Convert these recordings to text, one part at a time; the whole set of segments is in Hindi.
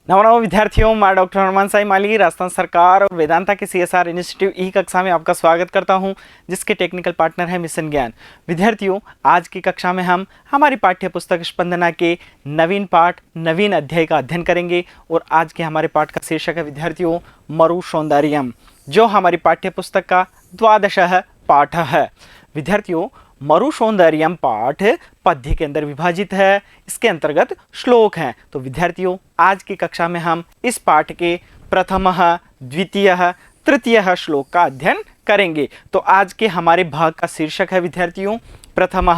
नमो विद्यार्थियों, मैं डॉक्टर हनुमान साई माली राजस्थान सरकार और वेदांता के CSR इनिशिएटिव ई कक्षा में आपका स्वागत करता हूं, जिसके टेक्निकल पार्टनर है मिशन ज्ञान। विद्यार्थियों, आज की कक्षा में हम हमारी पाठ्य पुस्तक स्पंदना के नवीन पाठ नवीन अध्याय का अध्ययन करेंगे और आज के हमारे पाठ का शीर्षक है विद्यार्थियों मरु सौंदर्यम, जो हमारी पाठ्य पुस्तक का 12वां पाठ है। विद्यार्थियों, मरु सौंदर्यम पाठ पद्य के अंदर विभाजित है, इसके अंतर्गत श्लोक हैं। तो विद्यार्थियों, आज की कक्षा में हम इस पाठ के प्रथम, द्वितीय, तृतीय श्लोक का अध्ययन करेंगे। तो आज के हमारे भाग का शीर्षक है विद्यार्थियों प्रथम,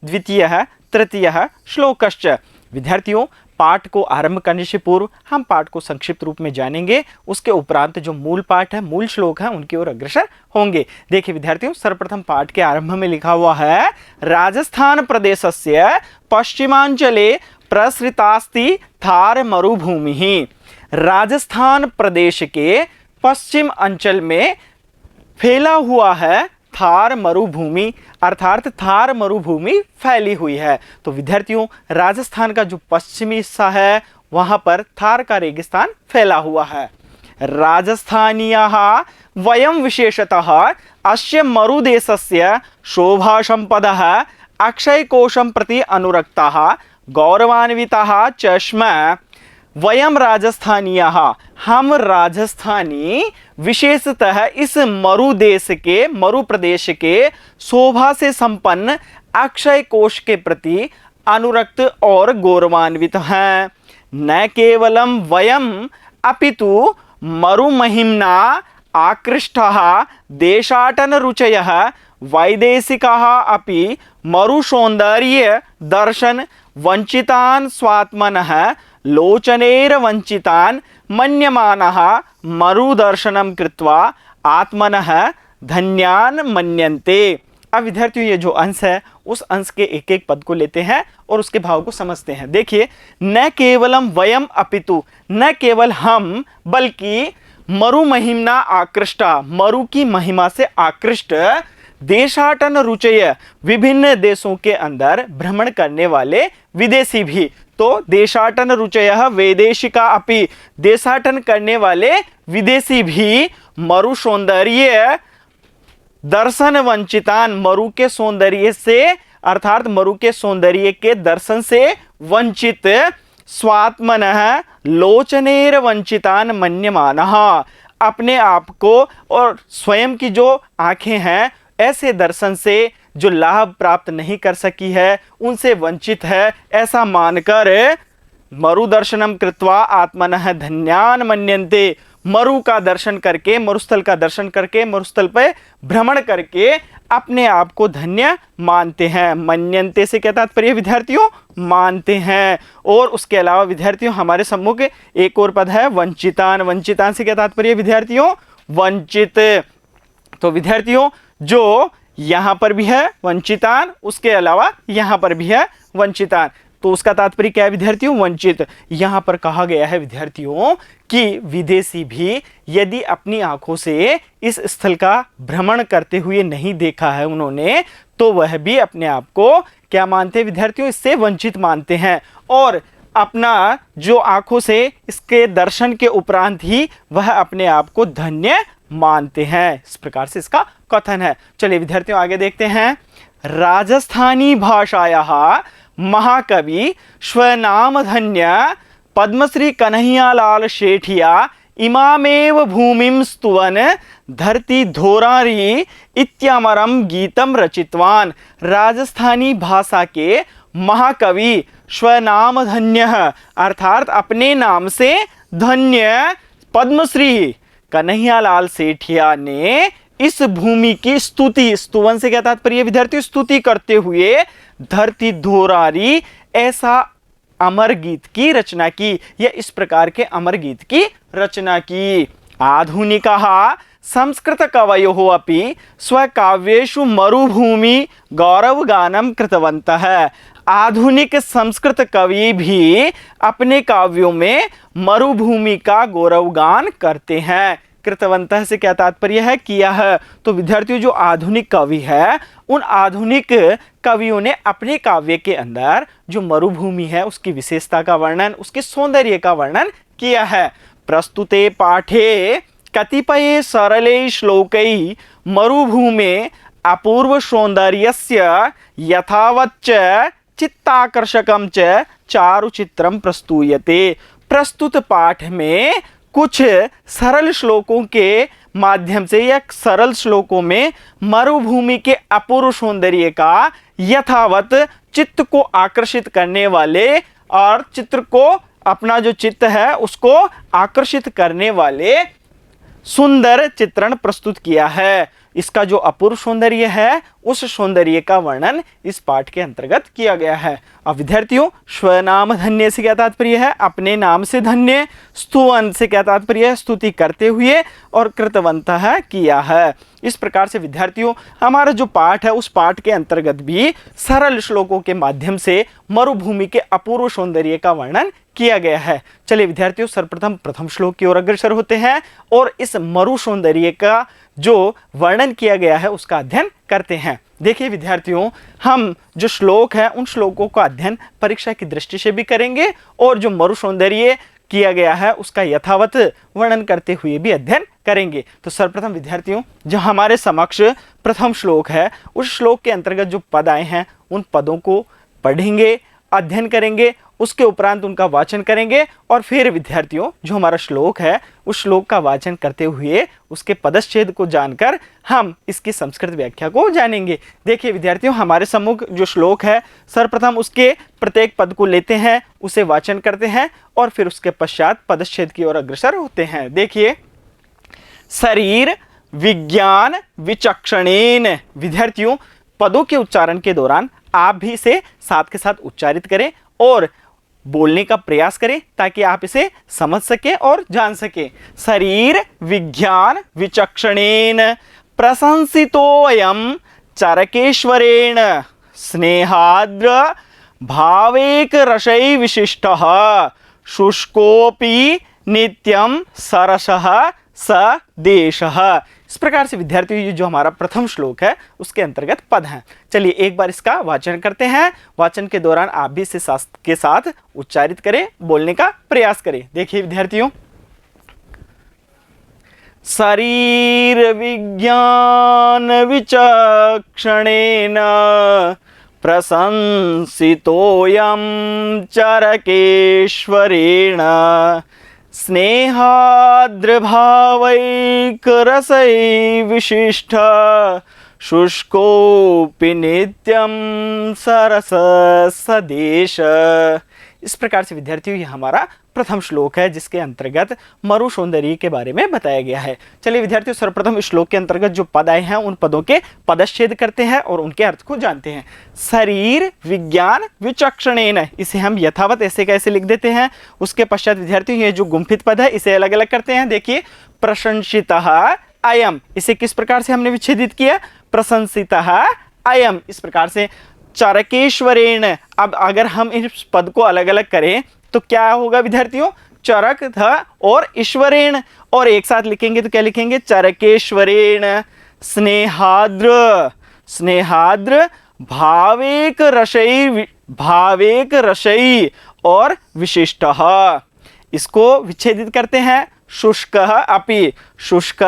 द्वितीय, तृतीय श्लोकश्च। विद्यार्थियों, पाठ को आरंभ करने से पूर्व हम पाठ को संक्षिप्त रूप में जानेंगे, उसके उपरांत जो मूल पाठ है, मूल श्लोक है, उनकी ओर अग्रसर होंगे। देखिए विद्यार्थियों, सर्वप्रथम पाठ के आरंभ में लिखा हुआ है राजस्थान प्रदेशस्य पश्चिमांचले प्रसृतास्ति थार मरुभूमि। राजस्थान प्रदेश के पश्चिम अंचल में फैला हुआ है थार मरुभूमि, अर्थात थार मरुभूमि फैली हुई है। तो विद्यार्थियों, राजस्थान का जो पश्चिमी हिस्सा है वहां पर थार का रेगिस्तान फैला हुआ है। राजस्थानीयाः वयं विशेषतः अस्य मरुदेशस्य शोभासम्पदः अक्षयकोशं प्रति अनुरक्ताः गौरवान्विताः च स्मः। वयम राजस्थानीयाः, हम राजस्थानी विशेषतः इस मरु देश के, मरु प्रदेश के शोभा से संपन्न अक्षय कोश के प्रति अनुरक्त और गौरवान्वित हैं। न केवलम वयम अपितु मरुमहिम्ना आकृष्टाः देशाटन रुचयः वैदेशिकाः अपि मरु सौंदर्य दर्शन वंचितान् स्वात्मनः लोचनेर वंचितान् मन्यमानः मरुदर्शनं कृत्वा आत्मनः धन्यान् मन्यन्ते। अब विद्यार्थियों, ये जो अंश है उस अंश के एक एक पद को लेते हैं और उसके भाव को समझते हैं। देखिए, न केवलम वयम अपितु, न केवल हम बल्कि मरु महिम्ना आकृष्टा, मरु की महिमा से आकृष्ट, देशाटन रुचय, विभिन्न देशों के अंदर भ्रमण करने वाले विदेशी भी। तो देशाटन रुचयः वैदेशिका अपि, देशाटन करने वाले विदेशी भी मरु सौंदर्य दर्शन वंचितान, मरु के सौंदर्य से अर्थात मरु के सौंदर्य के दर्शन से वंचित, स्वात्मनः लोचनेर वंचितान मन्यमानः, अपने आप को और स्वयं की जो आंखें हैं ऐसे दर्शन से जो लाभ प्राप्त नहीं कर सकी है, उनसे वंचित है, ऐसा मानकर मरु दर्शनम कृत्वा आत्मनः धन्यान मन्यन्ते, मरु का दर्शन करके, मरुस्थल का दर्शन करके, मरुस्थल पर भ्रमण करके अपने आप को धन्य मानते हैं। मन्यन्ते से क्या तात्पर्य विद्यार्थियों? मानते हैं। और उसके अलावा विद्यार्थियों, हमारे सम्मुख एक और पद है वंचितान। वंचितान से क्या तात्पर्य विद्यार्थियों? वंचित। तो विद्यार्थियों, जो यहां पर भी है वंचितान, उसके अलावा यहां पर भी है वंचितान, तो उसका तात्पर्य क्या है विद्यार्थियों? वंचित। यहां पर कहा गया है विद्यार्थियों कि विदेशी भी यदि अपनी आंखों से इस स्थल का भ्रमण करते हुए नहीं देखा है उन्होंने, तो वह भी अपने आप को क्या मानते हैं विद्यार्थियों? इससे वंचित मानते हैं और अपना जो आंखों से इसके दर्शन के उपरांत ही वह अपने आप को धन्य मानते हैं। इस प्रकार से इसका कथन है। चलिए विद्यार्थियों, आगे देखते हैं। राजस्थानी भाषायाः महाकवि स्वनाम धन्य पद्मश्री कन्हैयालाल शेठिया इमामेव भूमिं स्तुवन धरती धोरारी इत्यमरम गीतम रचितवान। राजस्थानी भाषा के महाकवि स्वनाम धन्य अर्थात अपने नाम से धन्य पद्मश्री कन्हैयालाल सेठिया ने इस भूमि की स्तुति, स्तुवन से क्या तात्पर्य विद्यार्थी? स्तुति करते हुए धरती धोरारी ऐसा अमर गीत की रचना की, या इस प्रकार के अमर गीत की रचना की। आधुनिकाः संस्कृत कवयोः अपि स्वकाव्येषु मरुभूमि गौरवगानं कृतवन्तः। आधुनिक संस्कृत कवि भी अपने काव्यों में मरुभूमि का गौरवगान करते हैं। कृतवंतः से क्या तात्पर्य है? किया है। तो विद्यार्थियों, जो आधुनिक कवि है, उन आधुनिक कवियों ने अपने काव्य के अंदर जो मरुभूमि है उसकी विशेषता का वर्णन, उसके सौंदर्य का वर्णन किया है। प्रस्तुते पाठे कतिपये सरले श्लोकै मरुभूमे अपूर्व सौंदर्यस्य यथावच्च चित्ताकर्षकम च चारुचित्रम प्रस्तूयते। प्रस्तुत पाठ में कुछ सरल श्लोकों के माध्यम से या सरल श्लोकों में मरुभूमि के अपूर्व सौंदर्य का यथावत चित्त को आकर्षित करने वाले और चित्र को अपना जो चित्त है उसको आकर्षित करने वाले सुंदर चित्रण प्रस्तुत किया है। इसका जो अपूर्व सौंदर्य है उस सौंदर्य का वर्णन इस पाठ के अंतर्गत किया गया है। अब विद्यार्थियों, स्वनाम धन्य से क्या तात्पर्य है? अपने नाम से धन्य। स्तुवन से क्या तात्पर्य है? स्तुति करते हुए। और कृतवंतः किया है। इस प्रकार से विद्यार्थियों, हमारा जो पाठ है उस पाठ के अंतर्गत भी सरल श्लोकों के माध्यम से मरुभूमि के अपूर्व सौंदर्य का वर्णन किया गया है। चलिए विद्यार्थियों, सर्वप्रथम प्रथम श्लोक की ओर अग्रसर होते हैं और इस मरु सौंदर्य का जो वर्णन किया गया है उसका अध्ययन करते हैं। देखिए विद्यार्थियों, हम जो श्लोक है उन श्लोकों का अध्ययन परीक्षा की दृष्टि से भी करेंगे और जो मरु सौंदर्य किया गया है उसका यथावत वर्णन करते हुए भी अध्ययन करेंगे। तो सर्वप्रथम विद्यार्थियों, जो हमारे समक्ष प्रथम श्लोक है उस श्लोक के अंतर्गत जो पद आए हैं उन पदों को पढ़ेंगे, अध्ययन करेंगे, उसके उपरांत उनका वाचन करेंगे और फिर विद्यार्थियों जो हमारा श्लोक है उस श्लोक का वाचन करते हुए उसके पदच्छेद को जानकर हम इसकी संस्कृत व्याख्या को जानेंगे। देखिए विद्यार्थियों, हमारे सम्मुख जो श्लोक है सर्वप्रथम उसके प्रत्येक पद को लेते हैं, उसे वाचन करते हैं और फिर उसके पश्चात पदच्छेद की ओर अग्रसर होते हैं। देखिए, शरीर विज्ञान विचक्षणेन। विद्यार्थियों, पदों के उच्चारण के दौरान आप भी इसे साथ के साथ उच्चारित करें और बोलने का प्रयास करें ताकि आप इसे समझ सके और जान सके। शरीर विज्ञान विचक्षणेन प्रशंसितोऽयं चरकेश्वरेण स्नेहाद्र भावेक रसै विशिष्टः शुष्कोपि नित्यं सरसः स देशः। इस प्रकार से विद्यार्थियों, ये जो हमारा प्रथम श्लोक है उसके अंतर्गत पद हैं। चलिए एक बार इसका वाचन करते हैं। वाचन के दौरान आप भी इसे के साथ उच्चारित करें, बोलने का प्रयास करें। देखिए विद्यार्थियों, शरीर विज्ञान विचक्षणेन प्रशंसितोऽयं चरकेश्वरेण स्नेहाद्रभावैकरसै विशिष्ट शुष्कोऽपि नित्यं सरस सदेश। इस प्रकार से विद्यार्थियों, ये हमारा प्रथम श्लोक है जिसके अंतर्गत मरु सौंदर्य के बारे में बताया गया है। चलिए विद्यार्थियों, सर्वप्रथम इस श्लोक के अंतर्गत जो पद आए हैं उन पदों के पदच्छेद करते हैं और उनके अर्थ को जानते हैं। शरीर विज्ञान विचक्षणेन, इसे हम यथावत ऐसे कैसे लिख देते हैं। उसके पश्चात विद्यार्थियों, ये जो गुंफित पद है इसे अलग अलग करते हैं। देखिए, प्रशंसितः अयम, इसे किस प्रकार से हमने विच्छेदित किया? प्रशंसितः अयम। इस प्रकार से चरकेश्वरेण, अब अगर हम इस पद को अलग अलग करें तो क्या होगा विद्यार्थियों? चरक ध और ईश्वरेण, और एक साथ लिखेंगे तो क्या लिखेंगे? चरकेश्वरेण स्नेहाद्र स्नेहाद्र भावेक रसै और विशिष्टः। इसको विच्छेदित करते हैं। शुष्कः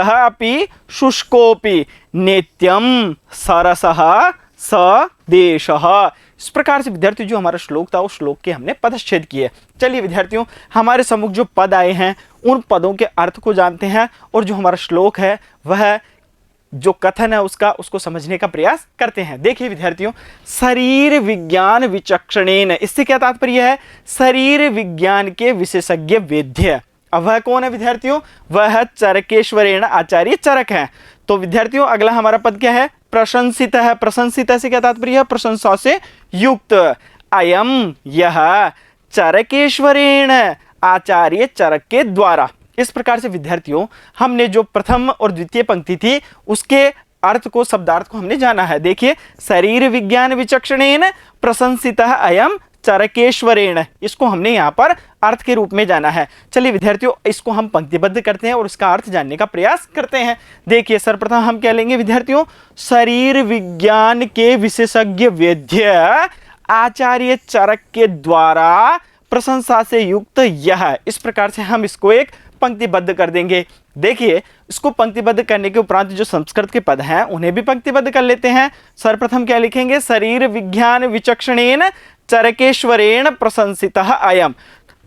अपि शुष्कोपि नित्यं सरसः स देशः। इस प्रकार से विद्यार्थियों, जो हमारा श्लोक था उस श्लोक के हमने पदच्छेद किए। चलिए विद्यार्थियों, हमारे सम्मुख जो पद आए हैं उन पदों के अर्थ को जानते हैं और जो हमारा श्लोक है वह जो कथन है उसको समझने का प्रयास करते हैं। देखिए विद्यार्थियों, शरीर विज्ञान विचक्षणेन, इससे क्या तात्पर्य है? शरीर विज्ञान के विशेषज्ञ वेद्य। अब वह कौन है विद्यार्थियों? वह चरकेश्वरेण, आचार्य चरक है। तो विद्यार्थियों, अगला हमारा पद क्या है? प्रशंसित है। प्रशंसित से क्या तात्पर्य है? प्रशंसा से युक्त। अयम, यह चरकेश्वरेण, आचार्य चरक के द्वारा। इस प्रकार से विद्यार्थियों, हमने जो प्रथम और द्वितीय पंक्ति थी उसके अर्थ को, शब्दार्थ को हमने जाना है। देखिए, शरीर विज्ञान विचक्षणेन प्रशंसितः अयम चरकेश्वरेण, इसको हमने यहाँ पर अर्थ के रूप में जाना है। चलिए विद्यार्थियों, इसको हम पंक्तिबद्ध करते हैं और इसका अर्थ जानने का प्रयास करते हैं। देखिए, सर्वप्रथम हम क्या लेंगे विद्यार्थियों? शरीर विज्ञान के विशेषज्ञ वेद्य आचार्य चरक के द्वारा प्रशंसा से युक्त यह। इस प्रकार से हम इसको एक पंक्तिबद्ध कर देंगे। देखिए, इसको पंक्तिबद्ध करने के उपरांत जो संस्कृत के पद हैं उन्हें भी पंक्तिबद्ध कर लेते हैं। सर्वप्रथम क्या लिखेंगे? शरीर विज्ञान विचक्षणेन चरकेश्वरेण प्रशंसितः अयम्।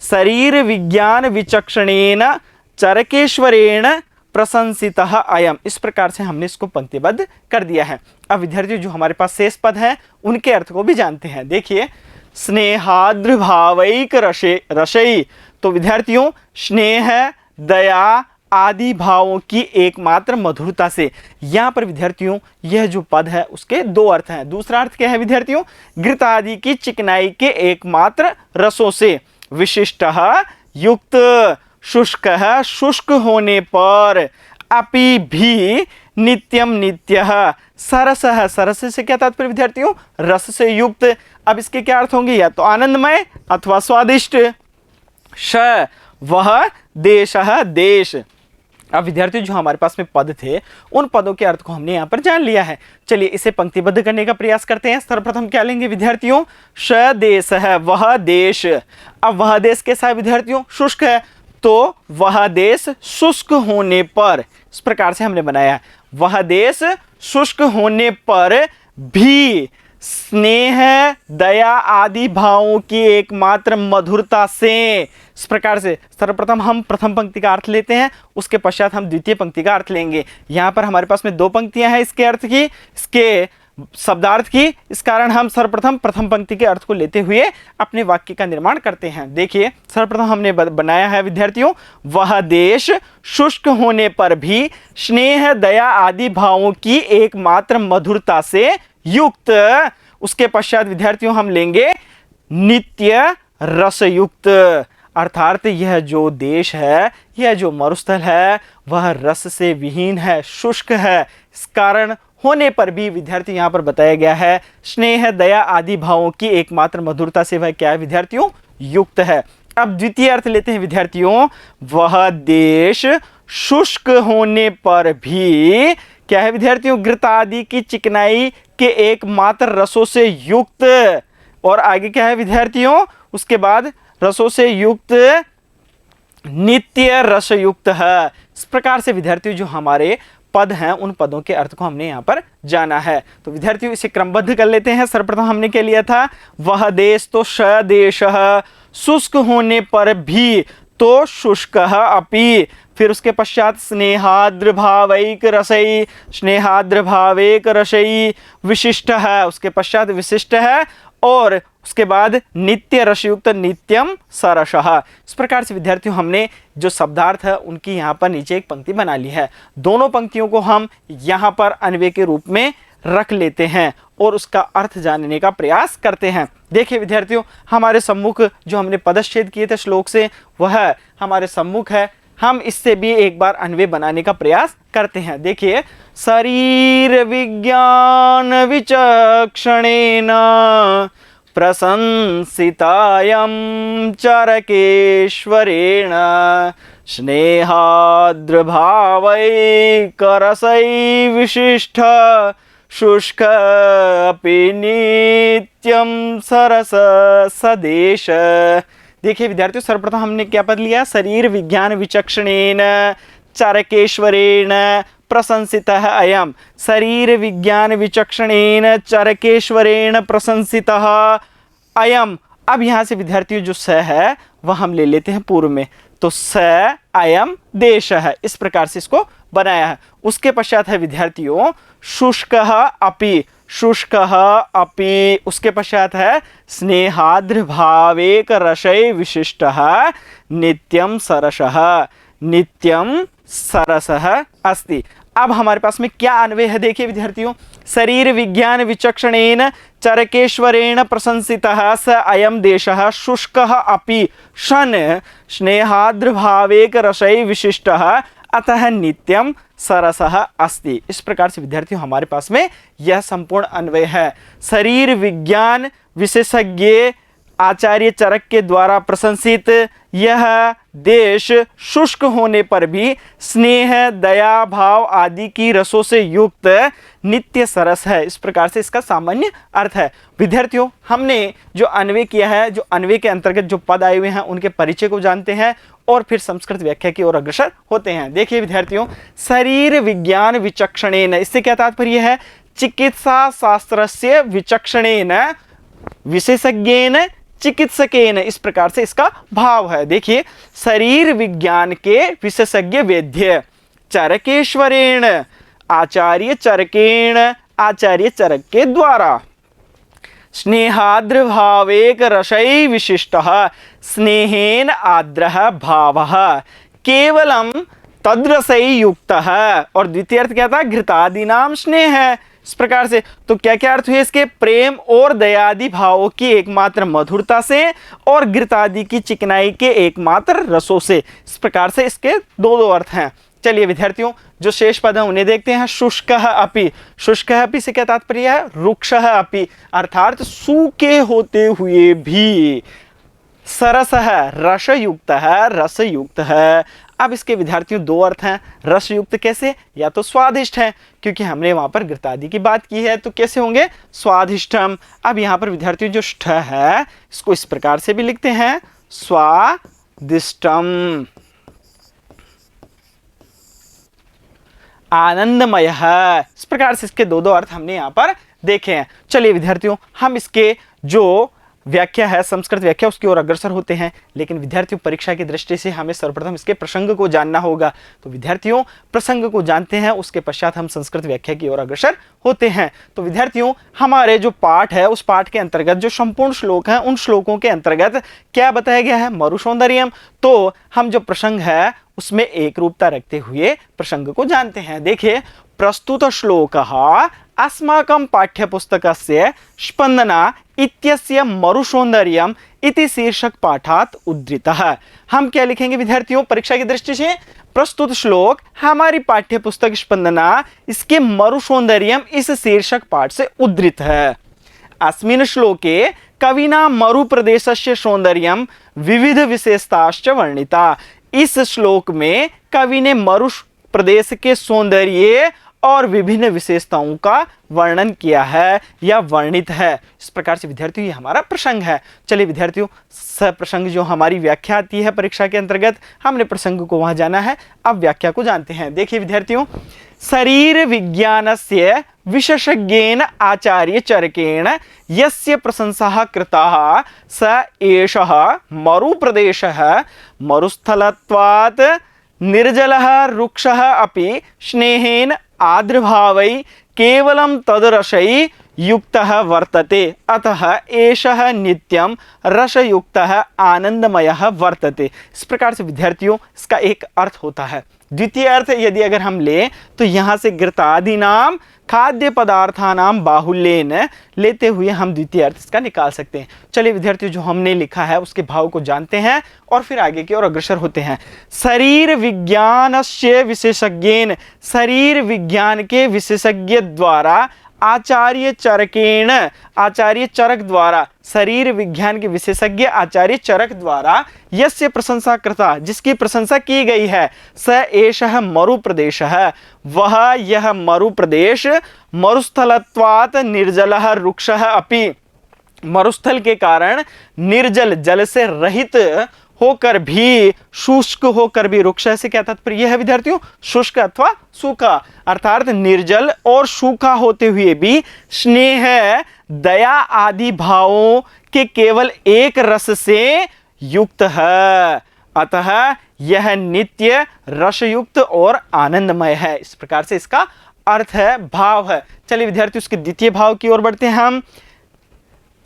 शरीर विज्ञान विचक्षणेन चरकेश्वरेण प्रशंसितः अयम्। इस प्रकार से हमने इसको पंक्तिबद्ध कर दिया है। अब विद्यार्थियों, जो हमारे पास शेष पद हैं उनके अर्थ को भी जानते हैं। देखिए, स्नेहाद्र भावैक रसई। तो विद्यार्थियों, स्नेह, दया आदि भावों की एकमात्र मधुरता से, यहाँ पर विद्यार्थियों यह जो पद है उसके दो अर्थ हैं। दूसरा अर्थ क्या है विद्यार्थियों? घृत आदि की चिकनाई के एकमात्र रसों से, विशिष्टः युक्त, शुष्क शुष्क होने पर, अपि भी, नित्यम नित्यः, सरसः, सरस से क्या तात्पर्य विद्यार्थियों? रस से युक्त। अब इसके क्या अर्थ होंगे? या तो आनंदमय अथवा स्वादिष्ट। श वह, देशः देश। अब विद्यार्थियों, जो हमारे पास में पद थे उन पदों के अर्थ को हमने यहाँ पर जान लिया है। चलिए इसे पंक्तिबद्ध करने का प्रयास करते हैं। सर्वप्रथम क्या लेंगे विद्यार्थियों? श देश है, वह देश। अब वह देश कैसा है विद्यार्थियों? शुष्क है, तो वह देश शुष्क होने पर, इस प्रकार से हमने बनाया है, वह देश शुष्क होने पर भी स्नेह, दया आदि भावों की एकमात्र मधुरता से। इस प्रकार से सर्वप्रथम हम प्रथम पंक्ति का अर्थ लेते हैं, उसके पश्चात हम द्वितीय पंक्ति का अर्थ लेंगे। यहाँ पर हमारे पास में दो पंक्तियां हैं इसके अर्थ की, इसके शब्दार्थ की। इस कारण हम सर्वप्रथम प्रथम पंक्ति के अर्थ को लेते हुए अपने वाक्य का निर्माण करते हैं। देखिए, सर्वप्रथम हमने बनाया है विद्यार्थियों, वह देश शुष्क होने पर भी स्नेह, दया आदि भावों की एकमात्र मधुरता से युक्त। उसके पश्चात विद्यार्थियों हम लेंगे नित्य रसयुक्त, अर्थात यह जो देश है, यह जो मरुस्थल है, वह रस से विहीन है, शुष्क है। इस कारण होने पर भी विद्यार्थी यहाँ पर बताया गया है स्नेह, दया आदि भावों की एकमात्र मधुरता से वह क्या है विद्यार्थियों? युक्त है। अब द्वितीय अर्थ लेते हैं विद्यार्थियों, वह देश शुष्क होने पर भी क्या है विद्यार्थियों? घृत आदि की चिकनाई के एकमात्र रसों से युक्त। और आगे क्या है विद्यार्थियों? उसके बाद रसों से युक्त, नित्य रसयुक्त है। इस प्रकार से विद्यार्थियों जो हमारे पद हैं उन पदों के अर्थ को हमने यहाँ पर जाना है। तो विद्यार्थियों इसे क्रमबद्ध कर लेते हैं। सर्वप्रथम हमने क्या लिया था? वह देश, तो श देश, शुष्क होने पर भी, तो शुष्क अपि। फिर उसके पश्चात स्नेहाद्र भावैक रसई, स्नेहाद्र भावैक रसई, विशिष्ट है, उसके पश्चात विशिष्ट है, और उसके बाद नित्य रसयुक्त, नित्यम सरसः। इस प्रकार से विद्यार्थियों हमने जो शब्दार्थ है उनकी यहाँ पर नीचे एक पंक्ति बना ली है। दोनों पंक्तियों को हम यहाँ पर अन्वय के रूप में रख लेते हैं और उसका अर्थ जानने का प्रयास करते हैं। देखिए विद्यार्थियों, हमारे सम्मुख जो हमने पदच्छेद किए थे श्लोक से, वह हमारे सम्मुख है। हम इससे भी एक बार अन्वय बनाने का प्रयास करते हैं। देखिए, शरीर विज्ञान विचक्षणेन प्रशंसितायं चरकेश्वरेण स्नेहाद्र भावैकरसै विशिष्ट शुष्क अपि नित्यं सरस सदेश। देखिए विद्यार्थियों, सर्वप्रथम हमने क्या पद लिया? शरीर विज्ञान विचक्षणेन चरकेश्वरेण प्रशंसितः अयम्। शरीर विज्ञान विचक्षणेन चरकेश्वरेण प्रशंसितः अयम्। अब यहाँ से विद्यार्थियों जो स है वह हम ले लेते हैं पूर्व में, तो स अयम् देश है। इस प्रकार से इसको बनाया है। उसके पश्चात है विद्यार्थियों शुष्कः अपि, शुष्कः अपि। उसके पश्चात है स्नेहाद्र भावेक रसै विशिष्टः नित्यं सरसः, नित्यं सरसः अस्ति। अब हमारे पास में क्या अन्वय है? देखिए विद्यार्थियों, शरीर विज्ञान विचक्षणेन चरकेश्वरेण प्रशंसितः स अयं देशः शुष्कः अपि शन स्नेहाद्र भावेक रसै विशिष्टः अतः नित्यम सरसः अस्ति। इस प्रकार से विद्यार्थियों हमारे पास में यह संपूर्ण अन्वय है। शरीर विज्ञान विशेषज्ञ आचार्य चरक के द्वारा प्रशंसित यह देश शुष्क होने पर भी स्नेह, दया, भाव आदि की रसों से युक्त नित्य सरस है। इस प्रकार से इसका सामान्य अर्थ है। विद्यार्थियों, हमने जो अन्वय किया है, जो अन्वय के अंतर्गत जो पद आए हुए हैं उनके परिचय को जानते हैं और फिर संस्कृत व्याख्या की ओर अग्रसर होते हैं। देखिए विद्यार्थियों, शरीर विज्ञान विचक्षणेन, इससे क्या तात्पर्य है? चिकित्सा शास्त्रस्य विचक्षणेन विशेषज्ञेन चिकित्सकेन, इस प्रकार से इसका भाव है। देखिए, शरीर विज्ञान के विशेषज्ञ वैद्य चरकेश्वरेण, आचार्य चरकेण, आचार्य चरक के द्वारा, स्नेहाद्र भावेक रसै विशिष्टः, स्नेहेन आद्रः भावः, केवलम तद्रसै युक्तः, और द्वितीय अर्थ क्या था? घृतादीनाम स्नेह है। इस प्रकार से तो क्या क्या अर्थ हुए इसके? प्रेम और दयादि भावों की एकमात्र मधुरता से और घृतादि की चिकनाई के एकमात्र रसों से। इस प्रकार से इसके दो दो अर्थ हैं। चलिए विद्यार्थियों, जो शेष पद है उन्हें देखते हैं। शुष्कः अपि, शुष्कः अपि से क्या तात्पर्य है? रुक्षः अपि, अर्थात सूखे होते हुए भी। सरसः रसयुक्त है, रसयुक्त है। अब इसके विद्यार्थियों दो अर्थ हैं। रसयुक्त कैसे? या तो स्वादिष्ट है, क्योंकि हमने वहां पर घृतादि की बात की है, तो कैसे होंगे? स्वादिष्टम। अब यहां पर विद्यार्थियों जो ष्ठ है इसको इस प्रकार से भी लिखते हैं, स्वादिष्टम। आनंदमय है। इस प्रकार से इसके दो दो अर्थ हमने यहां पर देखे हैं। चलिए विद्यार्थियों, हम इसके जो व्याख्या है, संस्कृत व्याख्या, उसकी ओर अग्रसर होते हैं। लेकिन विद्यार्थियों, परीक्षा की दृष्टि से हमें सर्वप्रथम इसके प्रसंग को जानना होगा। तो विद्यार्थियों, प्रसंग को जानते हैं, उसके पश्चात हम संस्कृत व्याख्या की ओर अग्रसर होते हैं। तो विद्यार्थियों, हमारे जो पाठ है उस पाठ के अंतर्गत जो संपूर्ण श्लोक हैं उन श्लोकों के अंतर्गत क्या बताया गया है? मरुसौंदर्यम। तो हम जो प्रसंग है उसमें एक रूपता रखते हुए प्रसंग को जानते हैं। देखिए, प्रस्तुत श्लोकः अस्माकं पाठ्यपुस्तकस्य स्पंदना इत्यस्य मरुसौंदर्यम इति शीर्षक पाठात् उद्धृतः। हम क्या लिखेंगे विद्यार्थियों परीक्षा की दृष्टि से? प्रस्तुत श्लोक हमारी पाठ्यपुस्तक स्पंदना इसके मरुसौंदर्यम इस शीर्षक पाठ से उद्धृत है। अस्मिन् श्लोके कविना मरु प्रदेशस्य सौंदर्यम विविध विशेषताश्च वर्णिता। इस श्लोक में कवि ने मरु प्रदेश के सौंदर्य और विभिन्न विशेषताओं का वर्णन किया है या वर्णित है। इस प्रकार से विद्यार्थियों ये हमारा प्रसंग है। चलिए विद्यार्थियों, प्रसंग जो हमारी व्याख्या आती है परीक्षा के अंतर्गत, हमने प्रसंग को वहां जाना है, अब व्याख्या को जानते हैं। देखिए विद्यार्थियों, शरीर विज्ञानस्य विशेषज्ञेन आचार्य चरकेण यस्य प्रशंसा कृता स एषः मरु प्रदेशः मरुस्थलत्वात् निर्जलः रुक्षः अपि स्नेहेन आद्रभावै केवलं तद्रसै युक्तः वर्तते, अतः एषः नित्यं रसयुक्तः आनंदमयः वर्तते। इस प्रकार से विद्यार्थियों इसका एक अर्थ होता है। द्वितीय अर्थ यदि अगर हम लें तो यहाँ से घृतादीनाम खाद्य पदार्थानाम बाहुल्येन लेते हुए हम द्वितीय अर्थ इसका निकाल सकते हैं। चलिए विद्यार्थियों, जो हमने लिखा है उसके भाव को जानते हैं और फिर आगे की ओर अग्रसर होते हैं। शरीर विज्ञानस्य विशेषज्ञेन, शरीर विज्ञान के विशेषज्ञ द्वारा, आचार्य चरकेण, आचार्य चरक द्वारा, शरीर विज्ञान के विशेषज्ञ आचार्य चरक द्वारा, यस्य प्रशंसा कृता, जिसकी प्रशंसा की गई है, स एषः मरु प्रदेश है, वह यह मरु प्रदेश मरुस्थलत्वात् निर्जलः रुक्षः अपि, मरुस्थल के कारण निर्जल जल से रहित होकर भी, शुष्क होकर भी, रुक्ष से क्या तात्पर्य है विद्यार्थियों? शुष्क अथवा सूखा, अर्थात निर्जल और सूखा होते हुए भी स्नेह, दया आदि भावों के केवल एक रस से युक्त है, अतः यह नित्य रसयुक्त और आनंदमय है। इस प्रकार से इसका अर्थ है, भाव है। चलिए विद्यार्थियों, उसके द्वितीय भाव की ओर बढ़ते हैं हम।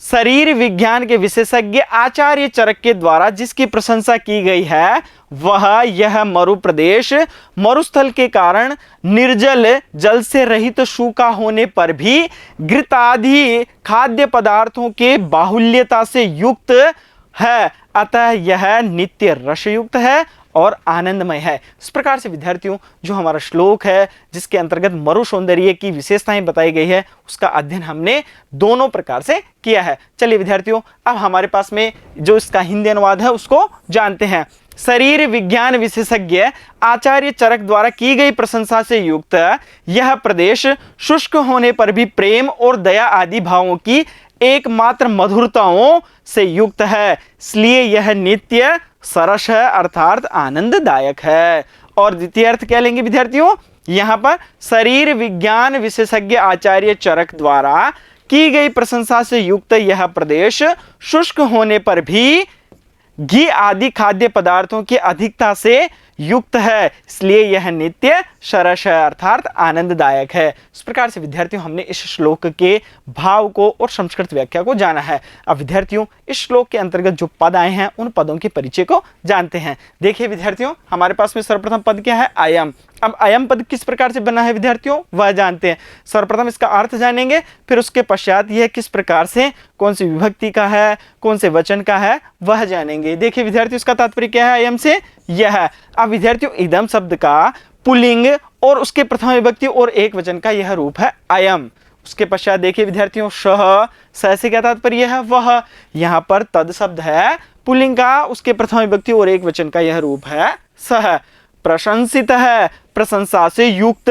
शरीर विज्ञान के विशेषज्ञ आचार्य चरक के द्वारा जिसकी प्रशंसा की गई है, वह यह मरु प्रदेश मरुस्थल के कारण निर्जल जल से रहित सूखा होने पर भी घृतादि खाद्य पदार्थों के बाहुल्यता से युक्त है, अतः यह नित्य रसयुक्त है और आनंदमय है। इस प्रकार से विद्यार्थियों, जो हमारा श्लोक है जिसके अंतर्गत मरु सौंदर्य की विशेषताएं बताई गई है, उसका अध्ययन हमने दोनों प्रकार से किया है। चलिए विद्यार्थियों, अब हमारे पास में जो इसका हिंदी अनुवाद है उसको जानते हैं। शरीर विज्ञान विशेषज्ञ आचार्य चरक द्वारा की गई प्रशंसा से युक्त यह प्रदेश शुष्क होने पर भी प्रेम और दया आदि भावों की एकमात्र मधुरताओं से युक्त है, इसलिए यह नित्य सरस है अर्थात आनंददायक है। और द्वितीय अर्थ क्या लेंगे विद्यार्थियों, यहां पर शरीर विज्ञान विशेषज्ञ आचार्य चरक द्वारा की गई प्रशंसा से युक्त यह प्रदेश शुष्क होने पर भी घी आदि खाद्य पदार्थों की अधिकता से युक्त है, इसलिए यह नित्य सरस है अर्थात आनंददायक है। इस प्रकार से विद्यार्थियों हमने इस श्लोक के भाव को और संस्कृत व्याख्या को जाना है। अब विद्यार्थियों इस श्लोक के अंतर्गत जो पद आए हैं उन पदों के परिचय को जानते हैं। देखिए विद्यार्थियों हमारे पास में सर्वप्रथम पद क्या है, अयम। अब अयम पद किस प्रकार से बना है विद्यार्थियों वह जानते हैं। सर्वप्रथम इसका अर्थ जानेंगे, फिर उसके पश्चात यह किस प्रकार से कौन सी विभक्ति का है, कौन से वचन का है वह जानेंगे। देखिए विद्यार्थियों इसका तात्पर्य क्या है अयम से, यह है। अब विद्यार्थियों इदम शब्द का पुल्लिंग और उसके प्रथम विभक्ति और एक वचन का यह रूप है अयम। उसके पश्चात देखिए विद्यार्थियों सह से क्या तात्पर्य है वह। यहां पर तद शब्द है पुल्लिंग का, उसके प्रथम विभक्ति और एक वचन का यह रूप है सह। प्रशंसित है प्रशंसा से युक्त।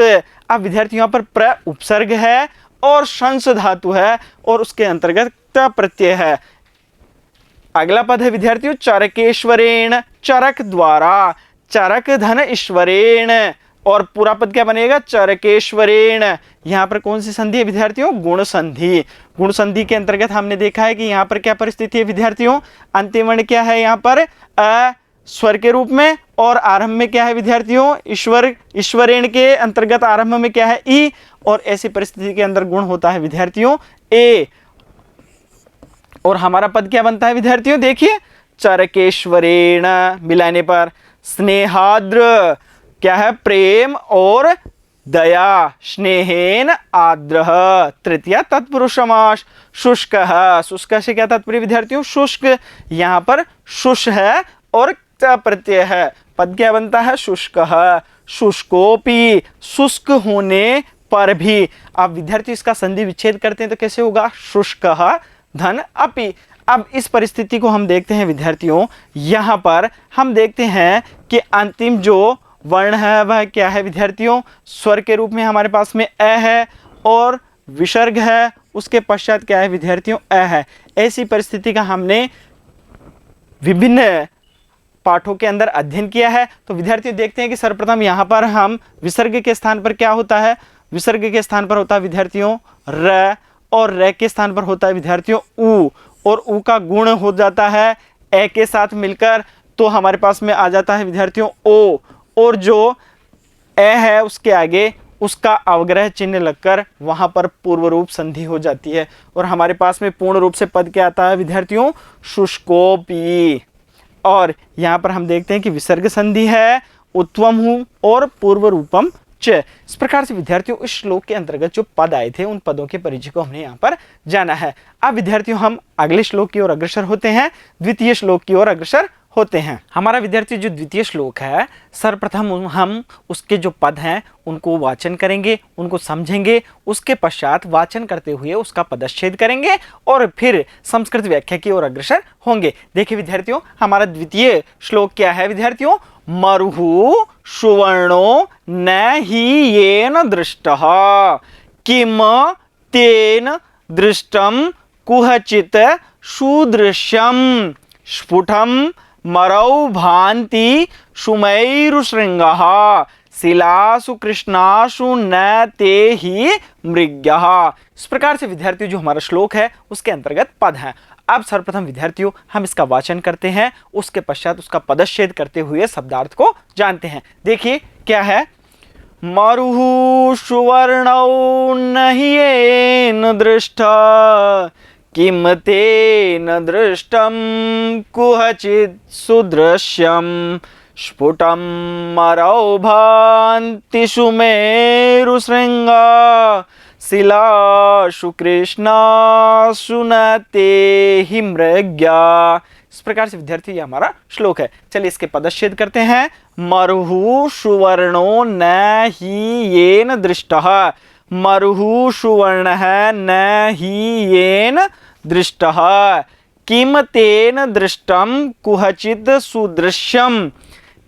अब विद्यार्थियों यहाँ पर प्र उपसर्ग है और शंस धातु है और उसके अंतर्गत त प्रत्यय है। अगला पद है विद्यार्थियों चरकेश्वरेण, चरक द्वारा, चरक धन ईश्वरेण, और पूरा पद क्या बनेगा चरकेश्वरेण। यहाँ पर कौन सी संधि है विद्यार्थियों, गुण संधि। गुण संधि के अंतर्गत हमने देखा है कि यहाँ पर क्या परिस्थिति है विद्यार्थियों, अंतिम वर्ण क्या है यहाँ पर अ स्वर के रूप में, और आरंभ में क्या है विद्यार्थियों ईश्वरेण के अंतर्गत आरंभ में क्या है ई, और ऐसी परिस्थिति के अंदर गुण होता है विद्यार्थियों ए। और हमारा पद क्या बनता है विद्यार्थियों, देखिए चरकेश्वरेण मिलाने पर स्नेहाद्र क्या है प्रेम और दया, स्नेहेन आद्र, तृतीया तत्पुरुष समास। शुष्क शुष्क से क्या तात्पर्य विद्यार्थियों, शुष्क। यहाँ पर शुष है और प्रत्यय है, पद क्या बनता है शुष्क, शुष्कोपि शुष्क होने पर भी। अब विद्यार्थी इसका संधि विच्छेद करते हैं तो कैसे होगा, शुष्क धन अपि। अब इस परिस्थिति को हम देखते हैं विद्यार्थियों, यहाँ पर हम देखते हैं कि अंतिम जो वर्ण है वह क्या है विद्यार्थियों, स्वर के रूप में हमारे पास में अ है और विसर्ग है, उसके पश्चात क्या है विद्यार्थियों अ है। ऐसी परिस्थिति का हमने विभिन्न पाठों के अंदर अध्ययन किया है। तो विद्यार्थियों देखते हैं कि सर्वप्रथम यहाँ पर हम विसर्ग के स्थान पर क्या होता है, विसर्ग के स्थान पर होता है विद्यार्थियों र, और र के स्थान पर होता है विद्यार्थियों उ, और उ का गुण हो जाता है ए के साथ मिलकर, तो हमारे पास में आ जाता है विद्यार्थियों ओ, और जो ए है उसके आगे उसका अवग्रह चिन्ह लगकर वहां पर पूर्व रूप संधि हो जाती है, और हमारे पास में पूर्ण रूप से पद क्या आता है विद्यार्थियों शुष्कोपि। और यहाँ पर हम देखते हैं कि विसर्ग संधि है, उत्वम हूं और पूर्व रूपम च। इस प्रकार से विद्यार्थियों इस श्लोक के अंतर्गत जो पद आए थे उन पदों के परिचय को हमने यहाँ पर जाना है। अब विद्यार्थियों हम अगले श्लोक की ओर अग्रसर होते हैं, द्वितीय श्लोक की ओर अग्रसर होते हैं। हमारा विद्यार्थी जो द्वितीय श्लोक है, सर्वप्रथम हम उसके जो पद हैं उनको वाचन करेंगे, उनको समझेंगे, उसके पश्चात वाचन करते हुए उसका पदच्छेद करेंगे और फिर संस्कृत व्याख्या की ओर अग्रसर होंगे। देखिए विद्यार्थियों हमारा द्वितीय श्लोक क्या है विद्यार्थियों, मरुहु सुवर्णो न हि येन दृष्टः किम तेन दृष्टम कुहचित सुदृश्यम स्फुटम मरौ भान्ति सुमैरुशृंगः शिलासु कृष्णासु न ते ही मृग्यः। इस प्रकार से विद्यार्थियों जो हमारा श्लोक है उसके अंतर्गत पद हैं। अब सर्वप्रथम विद्यार्थियों हम इसका वाचन करते हैं, उसके पश्चात उसका पदच्छेद करते हुए शब्दार्थ को जानते हैं। देखिए क्या है, मरुहु सुवर्णौ न हि येन दृष्टः किम तेन दृष्टम कुहचित सुदृश्यम स्फुटम मरौ भान्ति सुमेरुशृंगा शिलासु कृष्णासु न ते हि मृग्या। इस प्रकार से विद्यार्थी ये हमारा श्लोक है। चलिए इसके पदच्छेद करते हैं। मरुहु सुवर्णो न हि येन दृष्टः, मरुहु सुवर्ण है न हि येन दृष्टः, किम तेन दृष्टम कुहचित सुदृश्यम,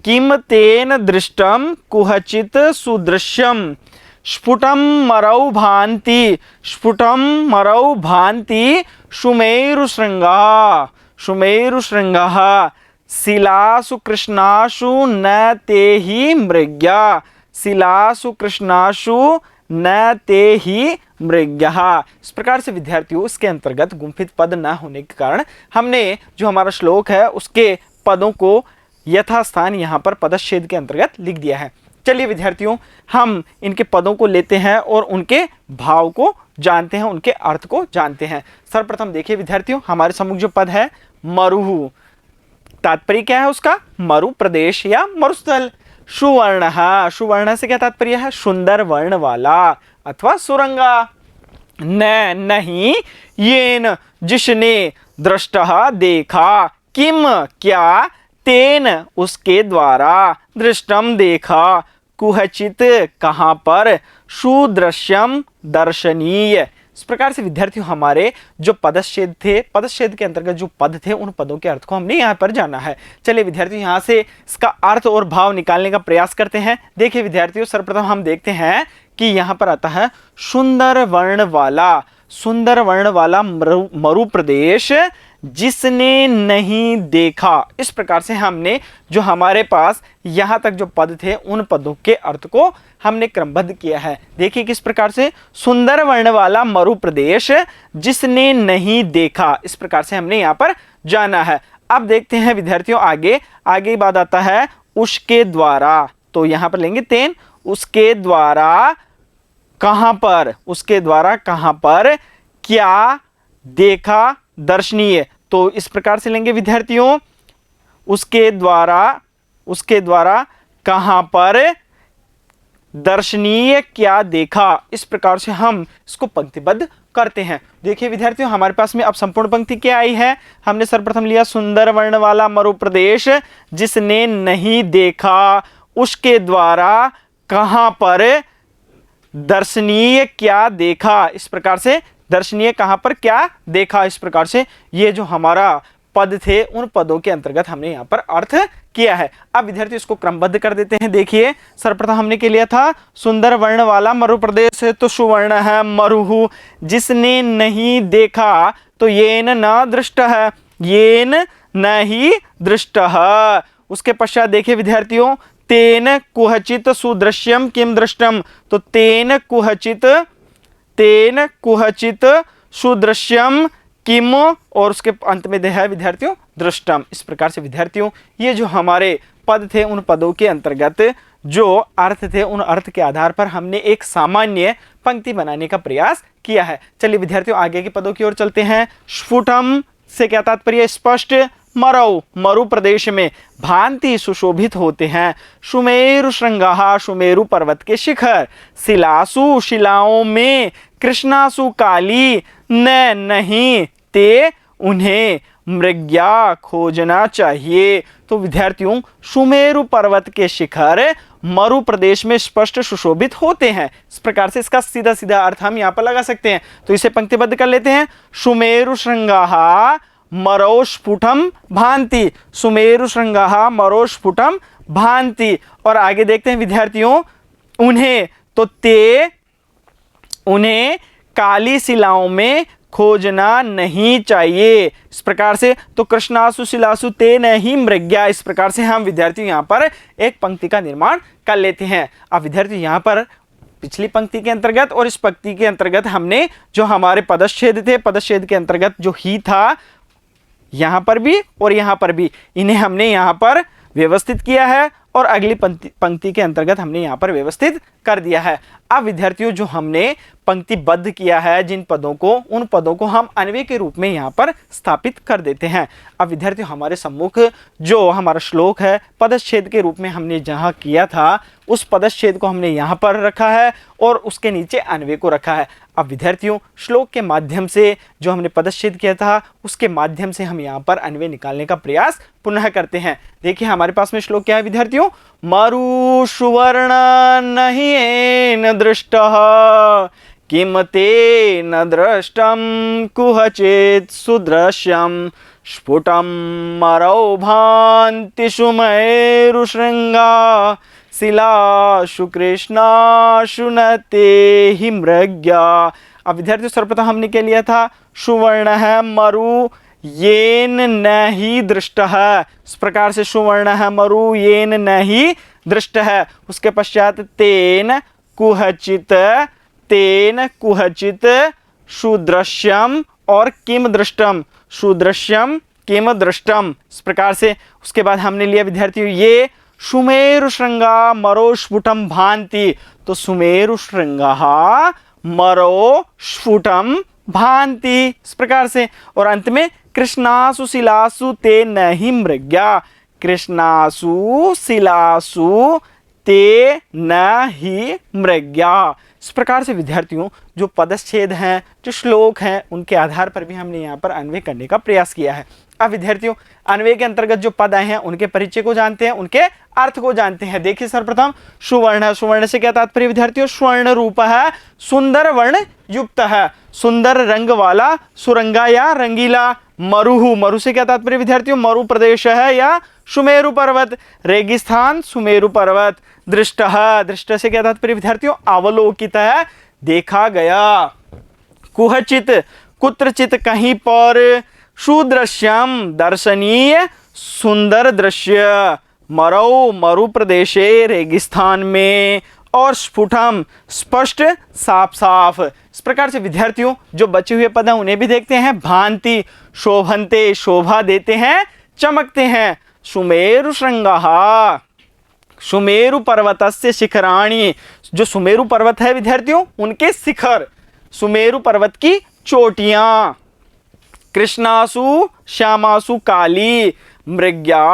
किम तेन दृष्टम कुहचित सुदृश्यम, स्फुटम मरौ भान्ति, स्फुटम मरौ भान्ति सुमेरुशृंगा, सुमेरुशृंगः, शिलासु कृष्णासु न तेहि मृग्या, शिलासु कृष्णासु न तेहि मृग्यः। इस प्रकार से विद्यार्थियों इसके अंतर्गत गुंफित पद न होने के कारण हमने जो हमारा श्लोक है उसके पदों को यथास्थान यहाँ पर पदच्छेद के अंतर्गत लिख दिया है। चलिए विद्यार्थियों हम इनके पदों को लेते हैं और उनके भाव को जानते हैं, उनके अर्थ को जानते हैं। सर्वप्रथम देखिए विद्यार्थियों, हमारे सम्मुख जो पद है मरुहु, तात्पर्य क्या है उसका? मरु प्रदेश या मरुस्थल। सुवर्ण, सुवर्ण से क्या तात्पर्य है? सुंदर वर्ण वाला अथवा सुरंगा। न नहीं, येन जिसने, दृष्टः देखा, किम क्या, तेन उसके द्वारा, दृष्टम देखा, कुहचित कहां पर, सुदृश्यम दर्शनीय। इस प्रकार से विद्यार्थियों हमारे जो पदच्छेद थे, पदच्छेद के अंतर्गत जो पद थे उन पदों के अर्थ को हमने यहाँ पर जाना है। चलिए विद्यार्थियों यहाँ से इसका अर्थ और भाव निकालने का प्रयास करते हैं। देखिए विद्यार्थियों सर्वप्रथम हम देखते हैं कि यहाँ पर आता है सुंदर वर्ण वाला, सुंदर वर्ण वाला मरु प्रदेश जिसने नहीं देखा। इस प्रकार से हमने जो हमारे पास यहाँ तक जो पद थे उन पदों के अर्थ को हमने क्रमबद्ध किया है। देखिए किस प्रकार से, सुंदर वर्ण वाला मरु प्रदेश जिसने नहीं देखा, इस प्रकार से हमने यहाँ पर जाना है। अब देखते हैं विद्यार्थियों आगे, आगे बात आता है उसके द्वारा, तो यहाँ पर लेंगे तेन, उसके द्वारा कहां पर, उसके द्वारा कहां पर, क्या देखा, दर्शनीय। तो इस प्रकार से लेंगे विद्यार्थियों, उसके द्वारा, उसके द्वारा कहां पर, दर्शनीय क्या देखा। इस प्रकार से हम इसको पंक्तिबद्ध करते हैं। देखिए विद्यार्थियों हमारे पास में अब संपूर्ण पंक्ति क्या आई है। हमने सर्वप्रथम लिया सुंदर वर्ण वाला मरु प्रदेश जिसने नहीं देखा, उसके द्वारा कहां पर, दर्शनीय क्या देखा। इस प्रकार से दर्शनीय कहां पर, क्या देखा। इस प्रकार से ये जो हमारा पद थे उन पदों के अंतर्गत हमने यहाँ पर अर्थ किया है। अब विद्यार्थी इसको क्रमबद्ध कर देते हैं। देखिए सर्वप्रथम हमने के लिया था सुंदर वर्ण वाला मरु प्रदेश है, तो सुवर्ण है मरुहु, जिसने नहीं देखा तो येन न दृष्ट है, येन नहीं दृष्ट है। उसके पश्चात देखिए विद्यार्थियों, तेन कुहचित सुदृश्यम किम दृष्टम, तो तेन कुहचित, तेन कुहचित सुदृश्यम किम, और उसके अंत में है विद्यार्थियों दृष्टम। इस प्रकार से विद्यार्थियों ये जो हमारे पद थे उन पदों के अंतर्गत जो अर्थ थे उन अर्थ के आधार पर हमने एक सामान्य पंक्ति बनाने का प्रयास किया है। चलिए विद्यार्थियों आगे के पदों की ओर चलते हैं। स्फुटम से क्या तात्पर्य? स्पष्ट। मरौ, मरु प्रदेश में भांति सुशोभित होते हैं। सुमेरु श्रृंगाः, सुमेरु पर्वत के शिखर। शिलासु, शिलाओं में। कृष्णासु, काली। न नहीं, ते उन्हें। मृग्या, खोजना चाहिए। तो विद्यार्थियों सुमेरु पर्वत के शिखर मरु प्रदेश में स्पष्ट सुशोभित होते हैं। इस प्रकार से इसका सीधा सीधा अर्थ हम यहाँ पर लगा सकते हैं। तो इसे पंक्तिबद्ध कर लेते हैं। सुमेरु श्रृंगाः मरौ स्फुटम भांति, सुमेरु श्रृंगाः मरौ स्फुटम भांति। और आगे देखते हैं विद्यार्थियों, उन्हें, तो ते उन्हें काली शिलाओं में खोजना नहीं चाहिए। इस प्रकार से तो कृष्णासु शिलासु ते नहीं मृग्या। इस प्रकार से हम विद्यार्थी यहाँ पर एक पंक्ति का निर्माण कर लेते हैं। अब विद्यार्थी यहाँ पर पिछली पंक्ति के अंतर्गत और इस पंक्ति के अंतर्गत हमने जो हमारे पदच्छेद थे, पदच्छेद के अंतर्गत जो ही था यहाँ पर भी और यहाँ पर भी, इन्हें हमने यहाँ पर व्यवस्थित किया है और अगली पंक्ति के अंतर्गत हमने यहाँ पर व्यवस्थित कर दिया है। अब विद्यार्थियों जो हमने पंक्तिबद्ध किया है जिन पदों को, उन पदों को हम अन्वय के रूप में यहाँ पर स्थापित कर देते हैं। अब विद्यार्थियों हमारे सम्मुख जो हमारा श्लोक है पदच्छेद के रूप में हमने जहाँ किया था उस पदच्छेद को हमने यहाँ पर रखा है और उसके नीचे अन्वय को रखा है। अब विद्यार्थियों श्लोक के माध्यम से जो हमने पदच्छेद किया था उसके माध्यम से हम यहाँ पर अन्वय निकालने का प्रयास पुनः करते हैं। देखिए हमारे पास में श्लोक क्या है विद्यार्थियों, मरु सुवर्ण नहीं दृष्टः किम ते न दृष्टम कुहचित सुदृश्यम स्फुटम मरौ भान्ति सुमेरुशृंगा शिलासु कृष्णासु न ते हि मृग्या। अब विद्यार्थियों सर्वप्रथम हमने क्या लिया था, सुवर्ण है मरु येन न ही दृष्ट है, इस प्रकार से सुवर्ण है मरु येन न ही दृष्ट है। उसके पश्चात तेन कुहचित सुदृश्यम और किम दृष्टम, सुदृश्यम किम दृष्टम, इस प्रकार से। उसके बाद हमने लिया विद्यार्थियों ये सुमेरु श्रृंगा मरो स्फुटम भांति, तो सुमेरु श्रृंगा मरो स्फुटम भांति, इस प्रकार से। और अंत में कृष्णासु शिलासु ते नहि मृग्या, कृष्णासु शिलासु ते न ही मृग्या। इस प्रकार से विद्यार्थियों जो पदच्छेद हैं, जो श्लोक हैं, उनके आधार पर भी हमने यहाँ पर अन्वय करने का प्रयास किया है। अब विद्यार्थियों अन्वय के अंतर्गत जो पद आए हैं उनके परिचय को जानते हैं, उनके अर्थ को जानते हैं। देखिए सर्वप्रथम सुवर्ण, सुवर्ण से क्या तात्पर्य विद्यार्थियों, स्वर्ण रूप है, सुंदर वर्ण युक्त है, सुंदर रंग वाला, सुरंगा या रंगीला। मरुहु, मरु से क्या तात्पर्य विद्यार्थियों, मरु प्रदेश है या सुमेरु पर्वत, रेगिस्तान सुमेरु पर्वत। दृष्ट, दृष्ट से क्या तात्पर्य विद्यार्थियों, अवलोकित है, देखा गया। कुहचित, कुत्रचित कहीं पर, सुदृश्यम दर्शनीय सुंदर दृश्य, मरौ मरु प्रदेशे रेगिस्तान में, और स्फुटम स्पष्ट साफ साफ। इस प्रकार से विद्यार्थियों जो बचे हुए पद हैं उन्हें भी देखते हैं। भांति, शोभन्ते शोभा देते हैं, चमकते हैं। सुमेरु श्रृंगः, सुमेरु पर्वतस्य शिखराणि, जो सुमेरु पर्वत है विद्यार्थियों उनके शिखर, सुमेरु पर्वत की चोटियां। कृष्णासु श्यामासु काली, मृग्या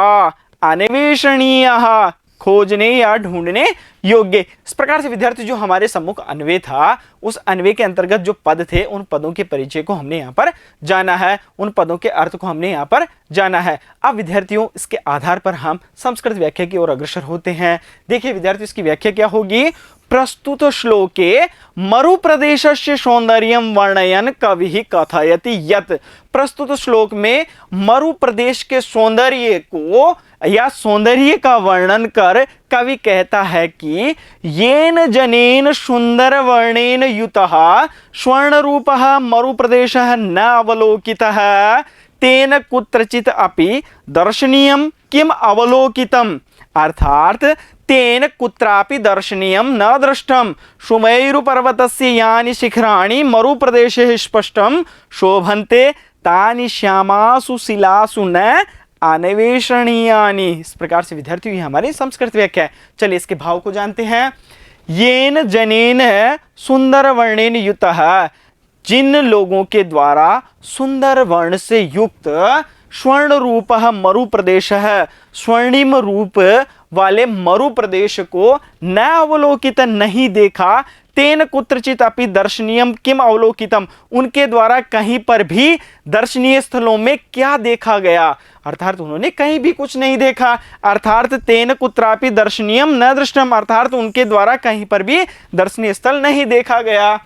अन्वेषणीयः, खोजने या ढूंढने योग्य। इस प्रकार से विद्यार्थी जो हमारे सम्मुख अन्वय था, उस अन्वय के अंतर्गत जो पद थे उन पदों के परिचय को हमने यहाँ पर जाना है, उन पदों के अर्थ को हमने यहाँ पर जाना है। अब विद्यार्थियों इसके आधार पर हम संस्कृत व्याख्या की ओर अग्रसर होते हैं। देखिए विद्यार्थियों इसकी व्याख्या क्या होगी। प्रस्तुत श्लोके मरु प्रदेशस्य सौंदर्यं वर्णयन कविः कथयति यत्, प्रस्तुत श्लोक में मरु प्रदेश के सौंदर्य को या सौंदर्य का वर्णन कर कवि कहता है कि येन जनेन सुंदर वर्णेन युतः स्वर्ण रूपः मरु प्रदेशः न अवलोकितः तेन कुत्रचित अपि दर्शनीयं किम अवलोकितम्, अर्थात तेन कुत्रापि दर्शनीयं न दृष्टं सुमेरु पर्वतस्य यानि शिखराणि मरु प्रदेशे स्पष्टं शोभन्ते तानि श्यामासु शिलासु न अन्वेषणीयानि। इस प्रकार से विद्यार्थियों ये हमारी संस्कृत व्याख्या है। चलिए इसके भाव को जानते हैं। येन जनेन सुंदर वर्णेन युतः, जिन लोगों के द्वारा सुंदर वर्ण से युक्त स्वर्ण रूप मरु प्रदेश है, स्वर्णिम रूप वाले मरु प्रदेश को न अवलोकित नहीं देखा, तेन कुत्रचित अपि दर्शनीयम किम अवलोकितम, उनके द्वारा कहीं पर भी दर्शनीय स्थलों में क्या देखा गया, अर्थात उन्होंने कहीं भी कुछ नहीं देखा। अर्थात तेन कुत्रापि दर्शनीयम न दृष्टम, अर्थात उनके द्वारा कहीं पर भी दर्शनीय स्थल नहीं देखा गया।